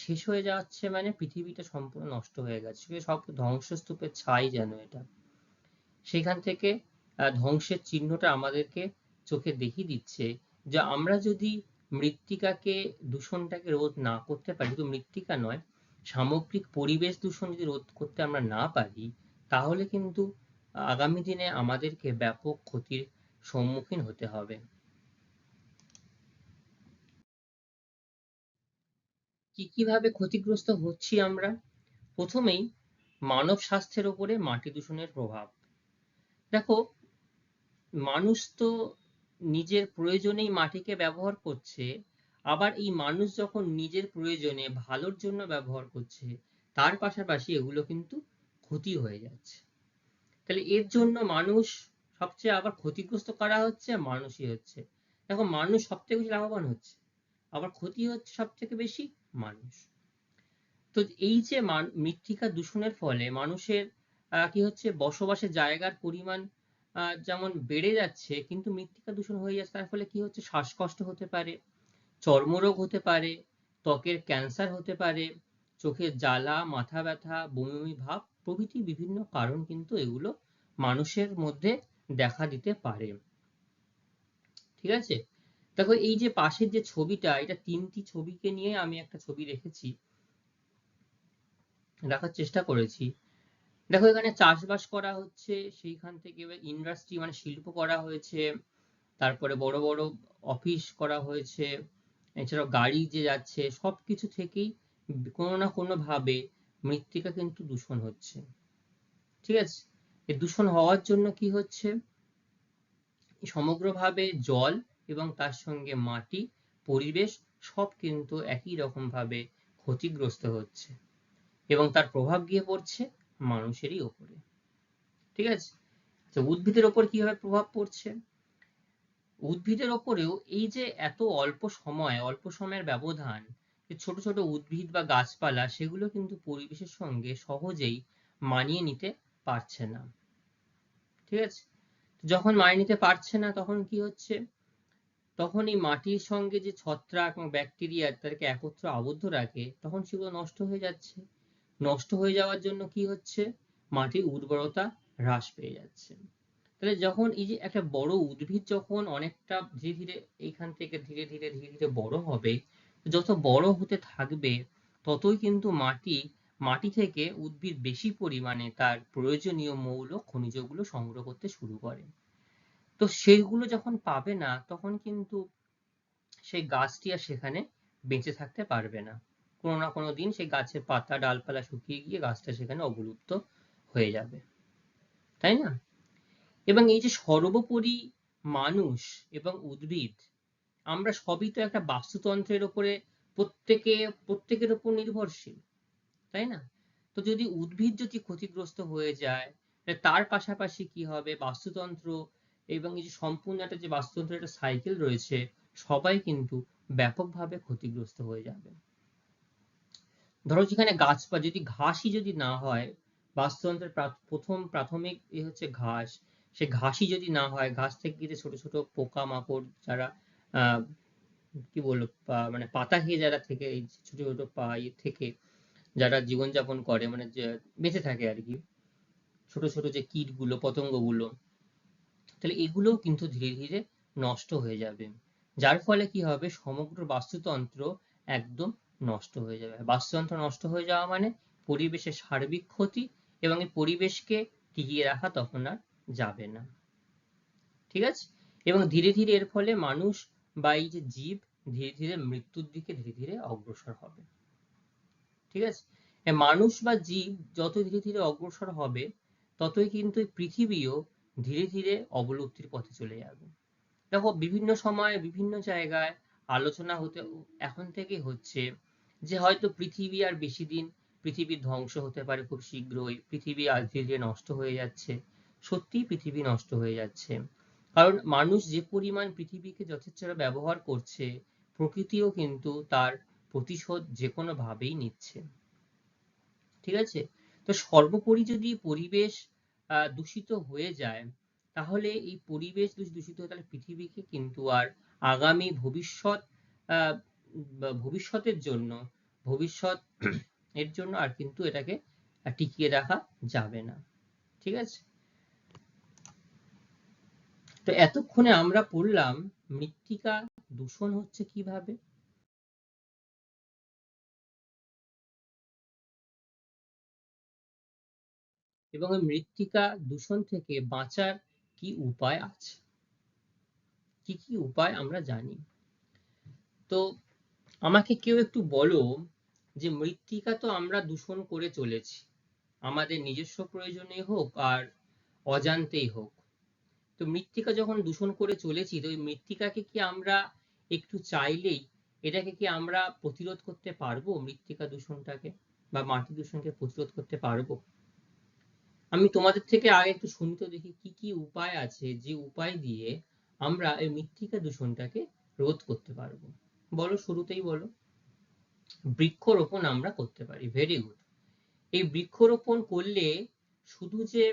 শেষ হয়ে যাচ্ছে, মানে পৃথিবীটা সম্পূর্ণ নষ্ট হয়ে গেছে, সব ধ্বংসস্তূপের ছাই যেন এটা। সেখান থেকে ধ্বংসের চিহ্নটা আমাদেরকে চোখে দেখিয়ে দিচ্ছে যে আমরা যদি মৃত্তিকাকে, দূষণটাকে রোধ না করতে পারি, শুধু মৃত্তিকা নয়, সামগ্রিক পরিবেশ দূষণ যদি রোধ করতে আমরা না পারি, তাহলে কিন্তু আগামী দিনে আমাদেরকে ব্যাপক ক্ষতির সম্মুখীন হতে হবে। কিভাবে ক্ষতিগ্রস্ত হচ্ছি আমরা? প্রথমেই মানব স্বাস্থ্যের উপরে মাটি দূষণের প্রভাব। দেখো, মানুষ তো নিজের প্রয়োজনেই মাটিকে ব্যবহার করছে, আবার এই মানুষ যখন নিজের প্রয়োজনে ভালোর জন্য ব্যবহার করছে, তার পাশাপাশি এগুলো কিন্তু ক্ষতি হয়ে যাচ্ছে। তাহলে এর জন্য মানুষ সবচেয়ে আবার ক্ষতিগ্রস্ত করা হচ্ছে, মানুষই হচ্ছে। দেখো, মানুষ সব থেকে বেশি লাভবান হচ্ছে, আবার ক্ষতি হচ্ছে সব থেকে বেশি মানুষ। তো এই যে মৃত্তিকা দূষণের ফলে মানুষের কি হচ্ছে, বসবাসের জায়গার পরিমাণ যেমন বেড়ে যাচ্ছে, কিন্তু মৃত্তিকা দূষণ হয়ে যাচ্ছে, তার ফলে কি হচ্ছে, শ্বাসকষ্ট হতে পারে, চর্মরোগ হতে পারে, ত্বকের ক্যান্সার হতে পারে, চোখের জ্বালা, মাথা ব্যথা, বমি বমি ভাব প্রভৃতি বিভিন্ন কারণ কিন্তু এগুলো মানুষের মধ্যে দেখা দিতে পারে। ঠিক আছে, দেখো এই যে পাশের যে ছবিটা, এটা তিনটি ছবিকে নিয়ে আমি একটা ছবি রেখেছি, দেখার চেষ্টা করেছি। দেখো, এখানে চাষবাস করা হচ্ছে, সেইখান থেকে ইন্ডাস্ট্রি মানে শিল্প করা হয়েছে, তারপরে বড় বড় অফিস করা হয়েছে, এছাড়াও গাড়ি যে যাচ্ছে, সবকিছু থেকেই কোনো না কোনো ভাবে মৃত্তিকা কিন্তু দূষণ হচ্ছে। ঠিক আছে, এই দূষণ হওয়ার জন্য কি হচ্ছে, সমগ্রভাবে জল এবং তার সঙ্গে মাটি, পরিবেশ সব কিন্তু একই রকম ভাবে ক্ষতিগ্রস্ত হচ্ছে, এবং তার প্রভাব গিয়ে পড়ছে মানুষেরই ওপরে। ঠিক আছে, তো উদ্ভিদের ওপর কিভাবে প্রভাব পড়ছে? উদ্ভিদের ওপরেও এই যে এত অল্প সময়ের ব্যবধান, যে ছোট ছোট উদ্ভিদ বা গাছপালা, সেগুলো কিন্তু পরিবেশের সঙ্গে সহজেই মানিয়ে নিতে পারছে না। ঠিক আছে, যখন মানিয়ে নিতে পারছে না, তখন কি হচ্ছে, তখন এই মাটির সঙ্গে যে ছত্রাক এবং ব্যাকটেরিয়া তাদেরকে একত্র আবদ্ধ রাখে, তখন সেগুলো নষ্ট হয়ে যাচ্ছে। নষ্ট হয়ে যাওয়ার জন্য কি হচ্ছে, মাটির উর্বরতা হ্রাস পেয়ে যাচ্ছে। তাহলে যখন এই যে একটা বড় উদ্ভিদ যখন অনেকটা ধীরে ধীরে এইখান থেকে ধীরে ধীরে বড় হবে, যত বড় হতে থাকবে, ততই কিন্তু মাটি মাটি থেকে উদ্ভিদ বেশি পরিমাণে তার প্রয়োজনীয় মৌল খনিজগুলো সংগ্রহ করতে শুরু করে। তো সেইগুলো যখন পাবে না তখন কিন্তু সেই গাছটি আর সেখানে বেঁচে থাকতে পারবে না। কোনো না কোনো দিন সেই গাছের পাতা ডালপালা শুকিয়ে গিয়ে গাছটা সেখানে অবলুপ্ত হয়ে যাবে, তাই না? এবং এই যে সর্বোপরি মানুষ এবং উদ্ভিদ, আমরা সবই তো একটা বাস্তুতন্ত্রের উপরে প্রত্যেকের উপর নির্ভরশীল, তাই না? তো যদি উদ্ভিদ যদি ক্ষতিগ্রস্ত হয়ে যায়, তার পাশাপাশি কি হবে, বাস্তুতন্ত্র এবং এই যে সম্পূর্ণ একটা যে বাস্তুতন্ত্রের একটা সাইকেল রয়েছে, সবাই কিন্তু ব্যাপকভাবে ক্ষতিগ্রস্ত হয়ে যাবে। ধরো যেখানে গাছপালা যদি ঘাসই যদি না হয়, বাস্তুতন্ত্রের প্রথম প্রাথমিক হচ্ছে ঘাস, সে ঘাসই যদি না হয়, ঘাস থেকে যে ছোট ছোট পোকামাকড় যারা আহ কি বলবো মানে পাতা খেয়ে যারা থেকে এই ছোট ছোট থেকে যারা জীবনযাপন করে, মানে যে বেঁচে থাকে আর কি, ছোট ছোট যে কীটগুলো পতঙ্গগুলো, তাহলে এগুলোও কিন্তু ধীরে ধীরে নষ্ট হয়ে যাবে। যার ফলে কি হবে, সমগ্র বাস্তুতন্ত্র একদম নষ্ট হয়ে যাবে। বাস্তুতন্ত্র নষ্ট হয়ে যাওয়া মানে পরিবেশের সার্বিক ক্ষতি, এবং এই পরিবেশকে টিকিয়ে রাখা তখন আর যাবে না। ঠিক আছে? এবং ধীরে ধীরে এর ফলে মানুষ বা এই যে জীব ধীরে ধীরে মৃত্যুর দিকে ধীরে ধীরে অগ্রসর হবে। ঠিক আছে? মানুষ বা জীব যত ধীরে ধীরে অগ্রসর হবে, ততই কিন্তু এই পৃথিবীও ধীরে ধীরে অবলুপ্তির পথে চলে যাবে। দেখো বিভিন্ন সময় বিভিন্ন জায়গায় আলোচনা হতে এখন থেকে হচ্ছে যে হয়তো পৃথিবী আর বেশি দিন, পৃথিবীর ধ্বংস হতে পারে খুব শীঘ্রই, পৃথিবী আজ ধীরে ধীরে নষ্ট হয়ে যাচ্ছে। সত্যিই পৃথিবী নষ্ট হয়ে যাচ্ছে, কারণ মানুষ যে পরিমাণ পৃথিবীকে যথেচ্ছ ব্যবহার করছে, প্রকৃতিও কিন্তু তার প্রতিশোধ যে কোনো ভাবেই নিচ্ছে। ঠিক আছে? তো সর্বোপরি যদি পরিবেশ দূষিত হয়ে যায়, তাহলে এই পরিবেশ দূষিত হয়ে তাহলে পৃথিবীকে কিন্তু আর আগামী আহ, ভবিষ্যতের জন্য ভবিষ্যৎ এর জন্য আর কিন্তু এটাকে টিকিয়ে রাখা যাবে না। ঠিক আছে? তো এতক্ষণে আমরা পড়লাম মৃত্তিকা দূষণ হচ্ছে কিভাবে, এবং এই মৃত্তিকা দূষণ থেকে বাঁচার কি উপায় আছে, কি কি উপায় আমরা জানি। তো আমাকে কেউ একটু বলো যে মৃত্তিকা তো আমরা দূষণ করে চলেছি, আমাদের নিজস্ব প্রয়োজনে হোক আর অজান্তেই হোক। তো মৃত্তিকা যখন দূষণ করে চলেছি, তো ওই মৃত্তিকাকে কি আমরা একটু চাইলেই এটাকে কি আমরা প্রতিরোধ করতে পারবো, মৃত্তিকা দূষণটাকে বা মাটি দূষণকে প্রতিরোধ করতে পারবো? আমি তোমাদের থেকে আগে একটু শুনতে দেখি কি কি উপায় আছে, যে উপায় দিয়ে আমরা এই মৃত্তিকা দূষণটাকে রোধ করতে পারবো। বলো, শুরুতেই বলো। বৃক্ষরোপণ আমরা করতে পারি, ভেরি গুড। এই বৃক্ষরোপণ করলে শুধু যে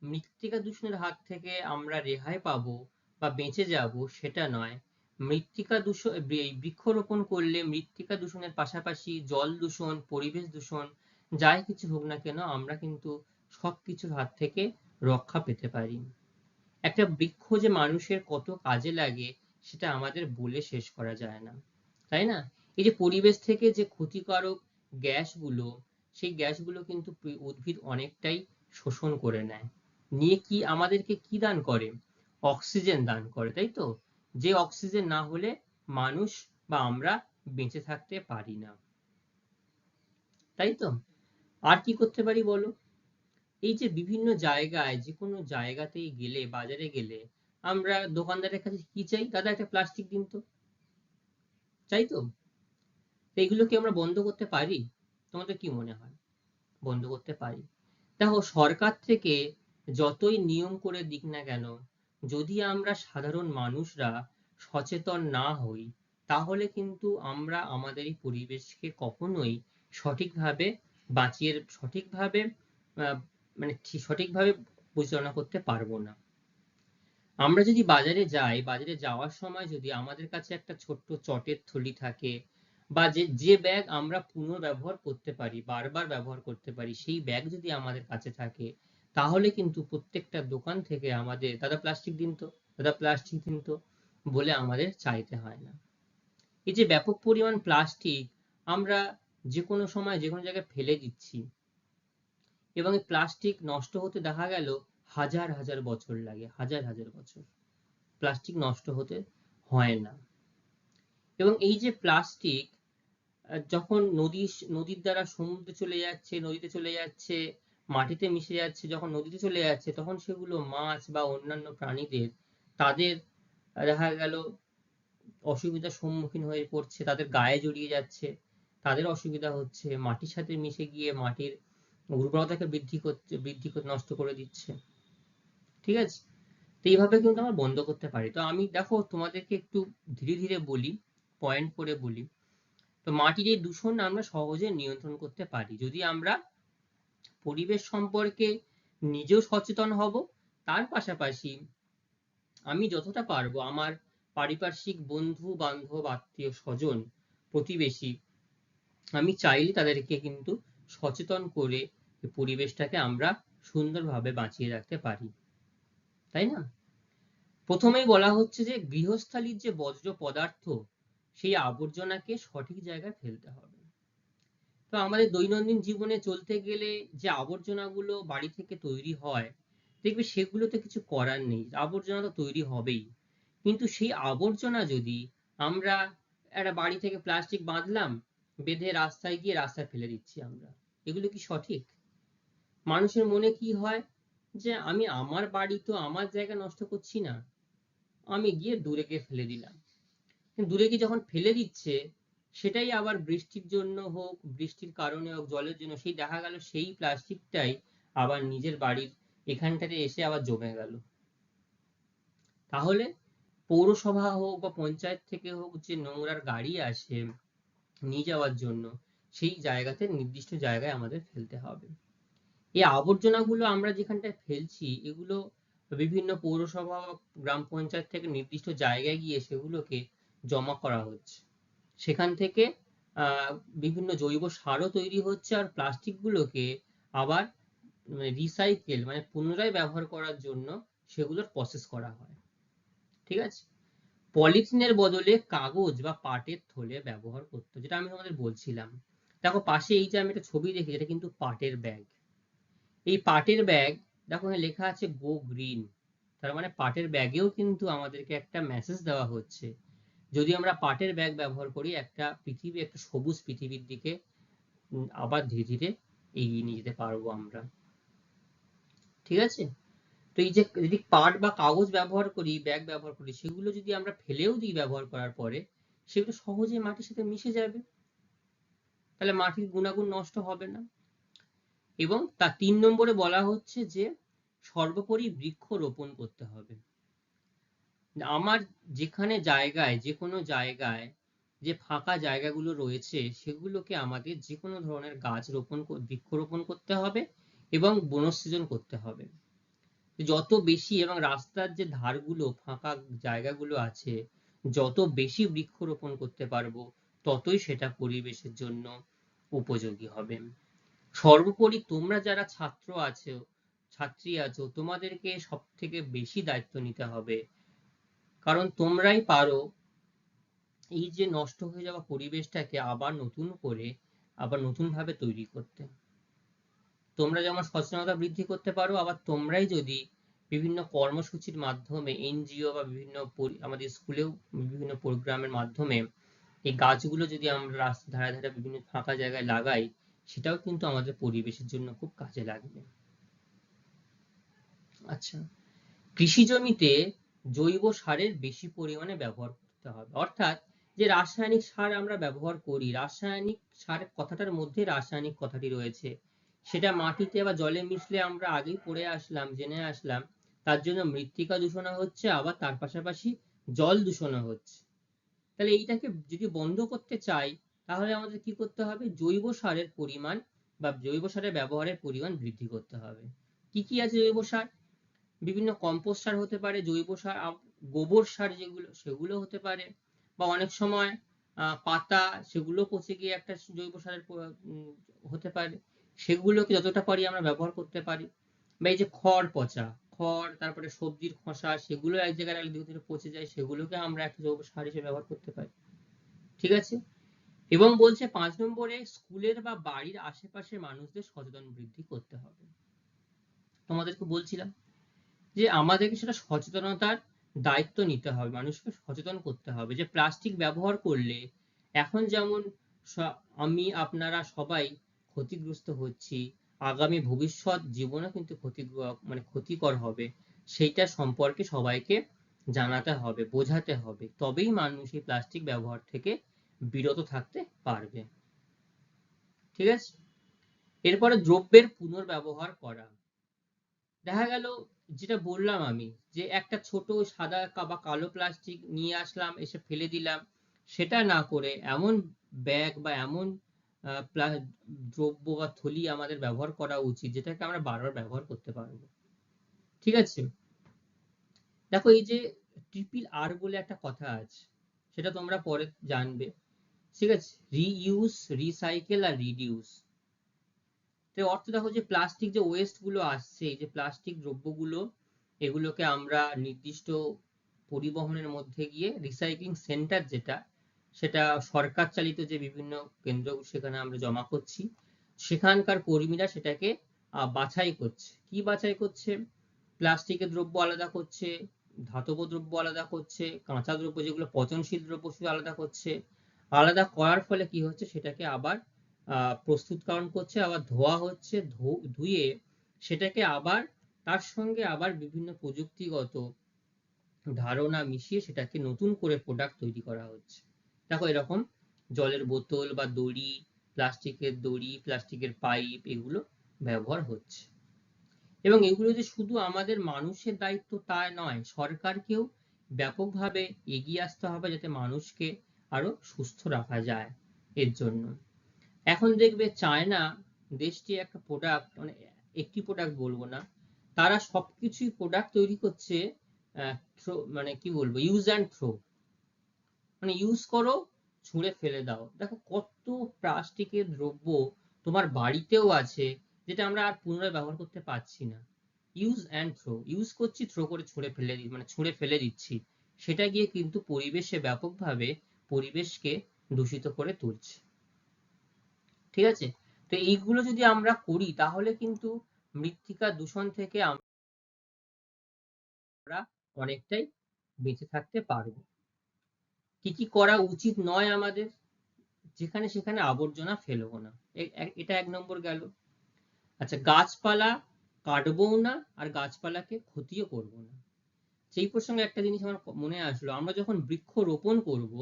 মৃত্তিকা দূষণের হাত থেকে আমরা রেহাই পাবো বা বেঁচে যাব সেটা নয়, মৃত্তিকা দূষণ, এই বৃক্ষরোপণ করলে মৃত্তিকা দূষণের পাশাপাশি জল দূষণ, পরিবেশ দূষণ, যাই কিছু হোক না কেন, আমরা কিন্তু সবকিছুর হাত থেকে রক্ষা পেতে পারি। একটা বৃক্ষ যে মানুষের কত কাজে লাগে সেটা আমাদের বলে শেষ করা যায় না, তাই না? এই যে পরিবেশ থেকে যে ক্ষতিকারক গ্যাসগুলো, সেই গ্যাসগুলো কিন্তু উদ্ভিদ অনেকটাই শোষণ করে নেয়, নিয়ে কি আমাদেরকে কি দান করে, অক্সিজেন দান করে, তাই তো? যে অক্সিজেন না হলে মানুষ বা আমরা বেঁচে থাকতে পারি না, তাই তো? আর কি করতে পারি বলো? এই যে বিভিন্ন জায়গায়, যে কোনো জায়গাতেই গেলে, বাজারে গেলে, আমরা দোকানদারের কাছে কি চাই, দাদা একটা প্লাস্টিক দিন তো, চাই তো? তো এগুলো কি আমরা বন্ধ করতে পারি? তোমাদের কি মনে হয় বন্ধ করতে পারি? দেখো, সরকার থেকে যতই নিয়ম করে দিক না কেন, যদি আমরা সাধারণ মানুষরা সচেতন না হই, তাহলে কিন্তু আমরা আমাদের এই পরিবেশকে কখনোই সঠিকভাবে সঠিকভাবে আহ, মানে সঠিকভাবে পরিচালনা করতে পারবো না। আমরা যদি বাজারে যাই, বাজারে যাওয়ার সময় যদি আমাদের কাছে একটা ছোট্ট চটের থলি থাকে, বা যে যে ব্যাগ আমরা পুনর্ব্যবহার করতে পারি, বারবার ব্যবহার করতে পারি, সেই ব্যাগ যদি আমাদের কাছে থাকে, তাহলে কিন্তু প্রত্যেকটা দোকান থেকে আমাদের দাদা প্লাস্টিক দিন তো, দাদা প্লাস্টিক দিন তো বলে আমাদের চাইতে হয় না। এই যে ব্যাপক পরিমাণ প্লাস্টিক আমরা যে কোনো সময় যে কোনো জায়গায় ফেলে দিচ্ছি, এবং এই প্লাস্টিক নষ্ট হতে দেখা গেল হাজার হাজার বছর লাগে, হাজার হাজার বছর প্লাস্টিক নষ্ট হতে হয় না। এবং এই যে প্লাস্টিক যখন নদীর দ্বারা সমুদ্রে চলে যাচ্ছে, নদীতে চলে যাচ্ছে, মাটিতে মিশে যাচ্ছে, যখন নদীতে চলে যাচ্ছে তখন সেগুলো মাছ বা অন্যান্য প্রাণীদের, তাদের দেখা গেল অসুবিধার সম্মুখীন হয়ে পড়ছে, তাদের গায়ে জড়িয়ে যাচ্ছে, তাদের অসুবিধা হচ্ছে, মাটির সাথে মিশে গিয়ে মাটির উর্বরতাকে বৃদ্ধি করতে নষ্ট করে দিচ্ছে। ঠিক আছে, তো এইভাবে কিন্তু আমরা বন্ধ করতে পারি। তো আমি দেখো তোমাদেরকে একটু ধীরে ধীরে বলি, পয়েন্ট করে বলি। তো মাটির এই দূষণ আমরা সহজে নিয়ন্ত্রণ করতে পারি যদি আমরা পরিবেশ সম্পর্কে নিজেও সচেতন হব, তার পাশাপাশি আমি যতটা পারবো আমার পারিপার্শ্বিক বন্ধু বান্ধব আত্মীয় স্বজন প্রতিবেশী, আমি চাইলে তাদেরকে কিন্তু সচেতন করে পরিবেশটাকে আমরা সুন্দরভাবে বাঁচিয়ে রাখতে পারি, তাই না? প্রথমেই বলা হচ্ছে যে গৃহস্থালির যে বর্জ্য পদার্থ, সেই আবর্জনাকে সঠিক জায়গায় ফেলতে হবে। তো আমাদের দৈনন্দিন জীবনে চলতে গেলে যে আবর্জনাগুলো বাড়ি থেকে তৈরি হয়, দেখবে সেগুলোতে কিছু করার নেই, আবর্জনা তো তৈরি হবেই। কিন্তু সেই আবর্জনা যদি আমরা একটা বাড়ি থেকে প্লাস্টিক বাঁধলাম, বেঁধে রাস্তায় গিয়ে রাস্তায় ফেলে দিচ্ছি আমরা, এগুলো কি সঠিক? মানুষের মনে কি হয় যে আমি আমার বাড়ি তো আমার জায়গা নষ্ট করছি না, আমি গিয়ে দূরে গিয়ে ফেলে দিলাম। দূরে গিয়ে যখন ফেলে দিচ্ছে, সেটাই আবার বৃষ্টির জন্য হোক, বৃষ্টির কারণে হোক, জলের জন্য, সেই দেখা গেল সেই প্লাস্টিকটাই আবার নিজের বাড়ির এখানটাতে এসে আবার জমে গেল। তাহলে পৌরসভা হোক বা পঞ্চায়েত থেকে হোক, যে নোংরার গাড়ি আসে নিয়ে যাওয়ার জন্য, সেই জায়গাতে নির্দিষ্ট জায়গায় আমাদের ফেলতে হবে। এই আবর্জনাগুলো আমরা যেখানটায় ফেলছি, এগুলো বিভিন্ন পৌরসভা, গ্রাম পঞ্চায়েত থেকে নির্দিষ্ট জায়গায় গিয়ে সেগুলোকে জমা করা হচ্ছে। সেখান থেকে আহ, বিভিন্ন জৈব সারও তৈরি হচ্ছে, আর প্লাস্টিক গুলোকে আবার রিসাইকেল মানে পুনরায় ব্যবহার করার জন্য সেগুলোর প্রসেস করা হয়। ঠিক আছে, পলিথিনের বদলে কাগজ বা পাটের থলে ব্যবহার করতে, যেটা আমি তোমাদের বলছিলাম। দেখো পাশে এই যে আমি একটা ছবি দেখি, এটা কিন্তু পাটের ব্যাগ। এই পাটের ব্যাগ, দেখো এখানে লেখা আছে গো গ্রিন। তার মানে পাটের ব্যাগেও কিন্তু আমাদেরকে একটা মেসেজ দেওয়া হচ্ছে, যদি আমরা পাটের ব্যাগ ব্যবহার করি, একটা পৃথিবী, একটা সবুজ পৃথিবীর দিকে আবার ধীরে ধীরে এগিয়ে নিয়ে যেতে পারবো আমরা। ঠিক আছে, তো এই যে যদি পাট বা কাগজ ব্যবহার করি, ব্যাগ ব্যবহার করি, সেগুলো যদি আমরা ফেলেও দিই ব্যবহার করার পরে, সেগুলো সহজে মাটির সাথে মিশে যাবে, তাহলে মাটির গুণাগুণ নষ্ট হবে না। এবং তার 3 নম্বরে বলা হচ্ছে যে সর্বোপরি বৃক্ষ রোপণ করতে হবে। আমার যেখানে জায়গায়, যে কোনো জায়গায় যে ফাঁকা জায়গাগুলো রয়েছে, সেগুলোকে আমাদের যে কোনো ধরনের গাছ রোপণ, বৃক্ষরোপণ করতে হবে এবং বনসৃজন করতে হবে যত বেশি। এবং রাস্তার যে ধারগুলো, ফাঁকা জায়গাগুলো আছে, যত বেশি বৃক্ষরোপণ করতে পারবো, ততই সেটা পরিবেশের জন্য উপযোগী হবে। সর্বোপরি তোমরা যারা ছাত্র আছো, ছাত্রী আছো, তোমাদেরকে সব থেকে বেশি দায়িত্ব নিতে হবে, কারণ তোমরাই পারো এই যে নষ্ট হয়ে যাওয়া পরিবেশটাকে আবার নতুন করে, আবার নতুন ভাবে তৈরি করতে। তোমরা যেমন সচেতনতা বৃদ্ধি করতে পারো, আবার তোমরাই যদি বিভিন্ন কর্মসূচির মাধ্যমে, এনজিও বা বিভিন্ন আমাদের স্কুলেও বিভিন্ন প্রোগ্রামের মাধ্যমে এই গাছগুলো যদি আমরা রাস্তার ধারে ধারে বিভিন্ন ফাঁকা জায়গায় লাগাই, সেটাও কিন্তু আমাদের পরিবেশের জন্য খুব কাজে লাগবে। আচ্ছা, কৃষি জমিতে জৈব সারের বেশি পরিমাণে ব্যবহার করতে হবে। অর্থাৎ যে রাসায়নিক সার আমরা ব্যবহার করি, রাসায়নিক সার কথাটার মধ্যে রাসায়নিক কথাটি রয়েছে, সেটা মাটিতে বা জলে মিশলে আমরা আগেই পড়ে আসলাম, জেনে আসলাম, তার জন্য মৃত্তিকা দূষণ হচ্ছে, আবার তার পাশাপাশি জল দূষণ হচ্ছে। তাহলে এইটাকে যদি বন্ধ করতে চাই, তাহলে আমাদের কি করতে হবে? জৈব সারের পরিমাণ বা জৈব সারের ব্যবহারের পরিমাণ বৃদ্ধি করতে হবে। কি কি আছে জৈব সার? বিভিন্ন কম্পোস্ট সার হতে পারে, জৈব সার, গোবর সার যেগুলো, সেগুলো হতে পারে, বা অনেক সময় পাতা, সেগুলো পচে গিয়ে একটা জৈব সারের হতে পারে, সেগুলোকে যতটা পারি আমরা ব্যবহার করতে পারি। বা এই যে খড় পচা, খড়, তারপরে সবজির খোসা, সেগুলো এক জায়গায় রাখলে ধীরে ধীরে পচে যায়, সেগুলোকে আমরা একটা জৈব সার হিসেবে ব্যবহার করতে পারি। ঠিক আছে, এবং বলছে 5 নম্বরে স্কুলের বা বাড়ির আশেপাশের মানুষদের সচেতন বৃদ্ধি করতে হবে। তোমাদেরকে বলছিলাম যে আমাদেরকে সেটা সচেতনতার দায়িত্ব নিতে হবে, মানুষকে সচেতন করতে হবে যে প্লাস্টিক ব্যবহার করলে এখন যেমন আমি আপনারা সবাই ক্ষতিগ্রস্ত হচ্ছি, আগামী ভবিষ্যৎ জীবনে কিন্তু ক্ষতিকর হবে, সেইটা সম্পর্কে সবাইকে জানাতে হবে, বোঝাতে হবে, তবেই মানুষ এই প্লাস্টিক ব্যবহার থেকে বিরত থাকতে পারবে। ঠিক আছে, এরপরে দ্রব্যের পুনর্ব্যবহার করা। দেখা গেল যেটা বললাম আমি, যে একটা ছোট সাদা বা কালো প্লাস্টিক নিয়ে আসলাম, এসে ফেলে দিলাম, সেটা না করে এমন ব্যাগ বা এমন দ্রব্য বা থলি আমাদের ব্যবহার করা উচিত যেটাকে আমরা বারবার ব্যবহার করতে পারবো। ঠিক আছে, দেখো এই যে RRR বলে একটা কথা আছে, সেটা তোমরা পরে জানবে। ঠিক আছে, রিইউজ, রিসাইকেল আর রিডিউস। এর অর্থ দেখো যে প্লাস্টিক যে ওয়েস্ট গুলো আসছে, এই যে প্লাস্টিক দ্রব্যগুলো, এগুলোকে আমরা নির্দিষ্ট পরিবহনের মধ্যে গিয়ে রিসাইক্লিং সেন্টার যেটা, সেটা সরকার চালিত যে বিভিন্ন কেন্দ্র, সেখানে আমরা জমা করছি, সেখানকার কর্মীরা সেটাকে বাছাই করছে। কি বাছাই করছে? প্লাস্টিকের দ্রব্য আলাদা করছে, ধাতব দ্রব্য আলাদা করছে, কাঁচা দ্রব্য যেগুলো পচনশীল দ্রব্য সেগুলো আলাদা করছে। আলাদা করার ফলে কি হচ্ছে, সেটাকে আবার প্রস্তুতকরণ করছে, আবার ধোয়া হচ্ছে, ধুয়ে সেটাকে আবার তার সঙ্গে আবার বিভিন্ন প্রযুক্তিগত ধারণা মিশিয়ে সেটাকে নতুন করে প্রোডাক্ট তৈরি করা হচ্ছে। দেখো এরকম জলের বোতল বা দড়ি, প্লাস্টিকের দড়ি, প্লাস্টিকের পাইপ, এগুলো ব্যবহার হচ্ছে। এবং এগুলো যে শুধু আমাদের মানুষের দায়িত্ব তা নয়, সরকারকেও ব্যাপকভাবে এগিয়ে আসতে হবে যাতে মানুষকে আরো সুস্থ রাখা যায়। এর জন্য এখন দেখবে চায়না দেশটি একটা প্রোডাক্ট, মানে একটি প্রোডাক্ট বলবো না, তারা সবকিছুই প্রোডাক্ট তৈরি করছে মানে কি বলবো, ইউজ অ্যান্ড থ্রো, মানে ইউজ করো, ছুঁড়ে ফেলে দাও। দেখো কত প্লাস্টিকের দ্রব্য তোমার বাড়িতেও আছে যেটা আমরা আর পুনরায় ব্যবহার করতে পারছি না। ইউজ অ্যান্ড থ্রো, ইউজ করছি, থ্রো করে ছুঁড়ে ফেলে দিচ্ছি, সেটা গিয়ে কিন্তু পরিবেশে ব্যাপকভাবে পরিবেশকে দূষিত করে তুলছে। ঠিক আছে, তো এইগুলো যদি আমরা করি তাহলে কিন্তু মৃত্তিকা দূষণ থেকে আমরা অনেকটাই বেঁচে থাকতে পারবো। কি কি করা উচিত নয় আমাদের? যেখানে সেখানে আবর্জনা ফেলবো না, এটা 1 নম্বর গেল। আচ্ছা, গাছপালা কাটবো না আর গাছপালাকে ক্ষতিও করব না। সেই প্রসঙ্গে একটা জিনিস আমার মনে আসলো, আমরা যখন বৃক্ষ রোপণ করব,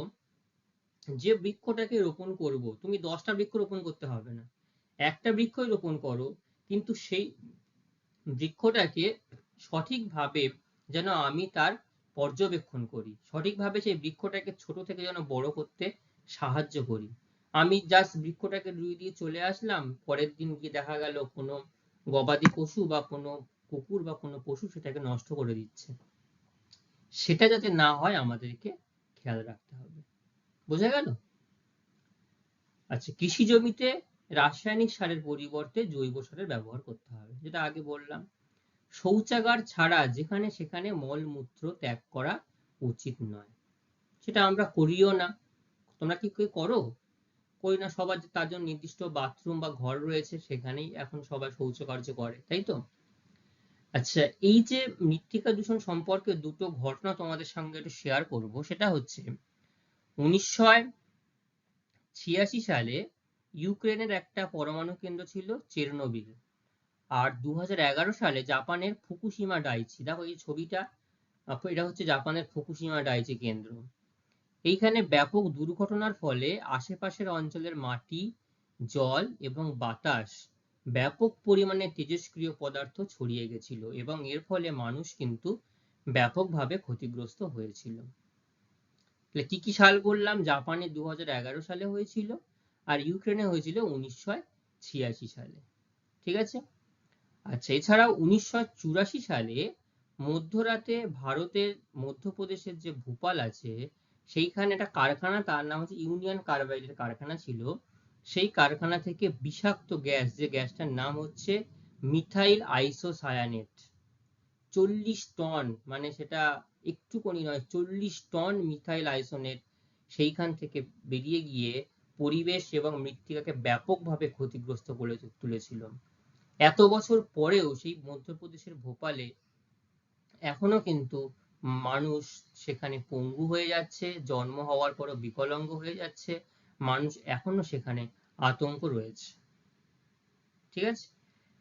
যে বৃক্ষটাকে রোপণ করব, তুমি 10টা বৃক্ষ রোপণ করতে হবে না, একটা বৃক্ষই রোপণ করো, কিন্তু সেই বৃক্ষটাকে সঠিকভাবে যেন আমি তার পর্যবেক্ষণ করি, সঠিকভাবে সেই বৃক্ষটাকে ছোট থেকে যেন বড় করতে সাহায্য করি। আমি জাস্ট বৃক্ষটাকে রুই দিয়ে চলে আসলাম, পরের দিন গিয়ে দেখা গেল কোনো গবাদি পশু বা কোনো কুকুর বা কোনো পশু সেটাকে নষ্ট করে দিচ্ছে, সেটা যাতে না হয় আমাদেরকে খেয়াল রাখতে হবে। বোঝা গেল? আচ্ছা, কৃষি জমিতে রাসায়নিক সারের পরিবর্তে জৈব সারের ব্যবহার করতে হবে, যেটা আগে বললাম। শৌচাগার ছাড়া যেখানে সেখানে মলমূত্র ত্যাগ করা উচিত নয়, সেটা আমরা করিও না। তোমরা কি করো? করি না। সবার তার জন্য নির্দিষ্ট বাথরুম বা ঘর রয়েছে, সেখানেই এখন সবাই শৌচকার্য করে, তাই তো? আচ্ছা, এই যে মৃত্তিকা দূষণ সম্পর্কে দুটো ঘটনা তোমাদের সঙ্গে একটু শেয়ার করব। সেটা হচ্ছে 1986 সালে ইউক্রেনের একটা পরমাণু কেন্দ্র ছিল চেরনোবিল, আর 2011 সালে জাপানের ফুকুশিমা ডাইচি। দেখো এই ছবিটা, এটা হচ্ছে জাপানের ফুকুশিমা ডাইচি কেন্দ্র। এইখানে ব্যাপক দুর্ঘটনার ফলে আশেপাশের অঞ্চলের মাটি, জল এবং বাতাস ব্যাপক পরিমাণে তেজস্ক্রিয় পদার্থ ছড়িয়ে গেছিল, এবং এর ফলে মানুষ কিন্তু ব্যাপকভাবে ক্ষতিগ্রস্ত হয়েছিল। তাহলে কি কি সাল বললাম? জাপানে 2011 সালে হয়েছিল, আর ইউক্রেনে হয়েছিল 1986 সালে। ঠিক আছে। আচ্ছা, এছাড়াও 1984 সালে মধ্যরাতে ভারতের মধ্যপ্রদেশের যে ভোপাল আছে, সেইখানে একটা কারখানা, তার নাম হচ্ছে ইউনিয়ন কার্বাইডের কারখানা ছিল। সেই কারখানা থেকে বিষাক্ত গ্যাস, যে গ্যাসটার নাম হচ্ছে মিথাইল আইসোসায়ানেট, 40 টন, মানে সেটা একটুকুনি নয়, 40 টন মিথাইল আইসোনেট সেইখান থেকে বেরিয়ে গিয়ে পরিবেশ এবং মৃত্তিকাকে ব্যাপকভাবে ক্ষতিগ্রস্ত করে তুলেছিল। এত বছর পরেও সেই মধ্যপ্রদেশের ভোপালে এখনো কিন্তু মানুষ সেখানে পঙ্গু হয়ে যাচ্ছে, জন্ম হওয়ার পরও বিকলাঙ্গ হয়ে যাচ্ছে, মানুষ এখনো সেখানে আতঙ্ক রয়েছে। ঠিক আছে?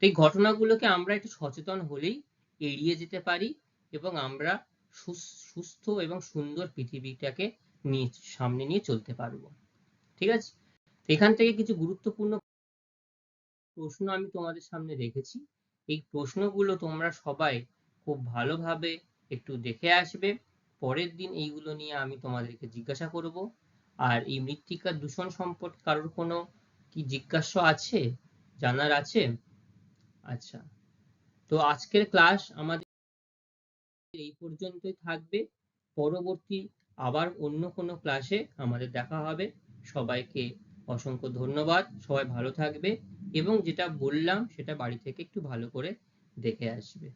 এই ঘটনাগুলোকে আমরা একটু সচেতন হলেই এড়িয়ে যেতে পারি এবং আমরা সুস্থ এবং সুন্দর পৃথিবীটাকে সামনে নিয়ে চলতে পারবো। ঠিক আছে? এখান থেকে কিছু গুরুত্বপূর্ণ প্রশ্ন আমি তোমাদের সামনে রেখেছি। এই প্রশ্নগুলো তোমরা সবাই খুব ভালোভাবে একটু দেখে আসবে। পরের দিন এইগুলো নিয়ে আমি তোমাদেরকে জিজ্ঞাসা করব। আর এই মৃত্তিকা দূষণ সম্পর্কে কারোর কোনো কি জিজ্ঞাসা আছে, জানার আছে? আচ্ছা, তো আজকের ক্লাস আমাদের এই পর্যন্তই থাকবে। পরবর্তী আবার অন্য কোনো ক্লাসে আমাদের দেখা হবে। সবাইকে অসংখ্য ধন্যবাদ। সবাই ভালো থাকবে এবং যেটা বললাম সেটা বাড়ি থেকে একটু ভালো করে দেখে আসবে।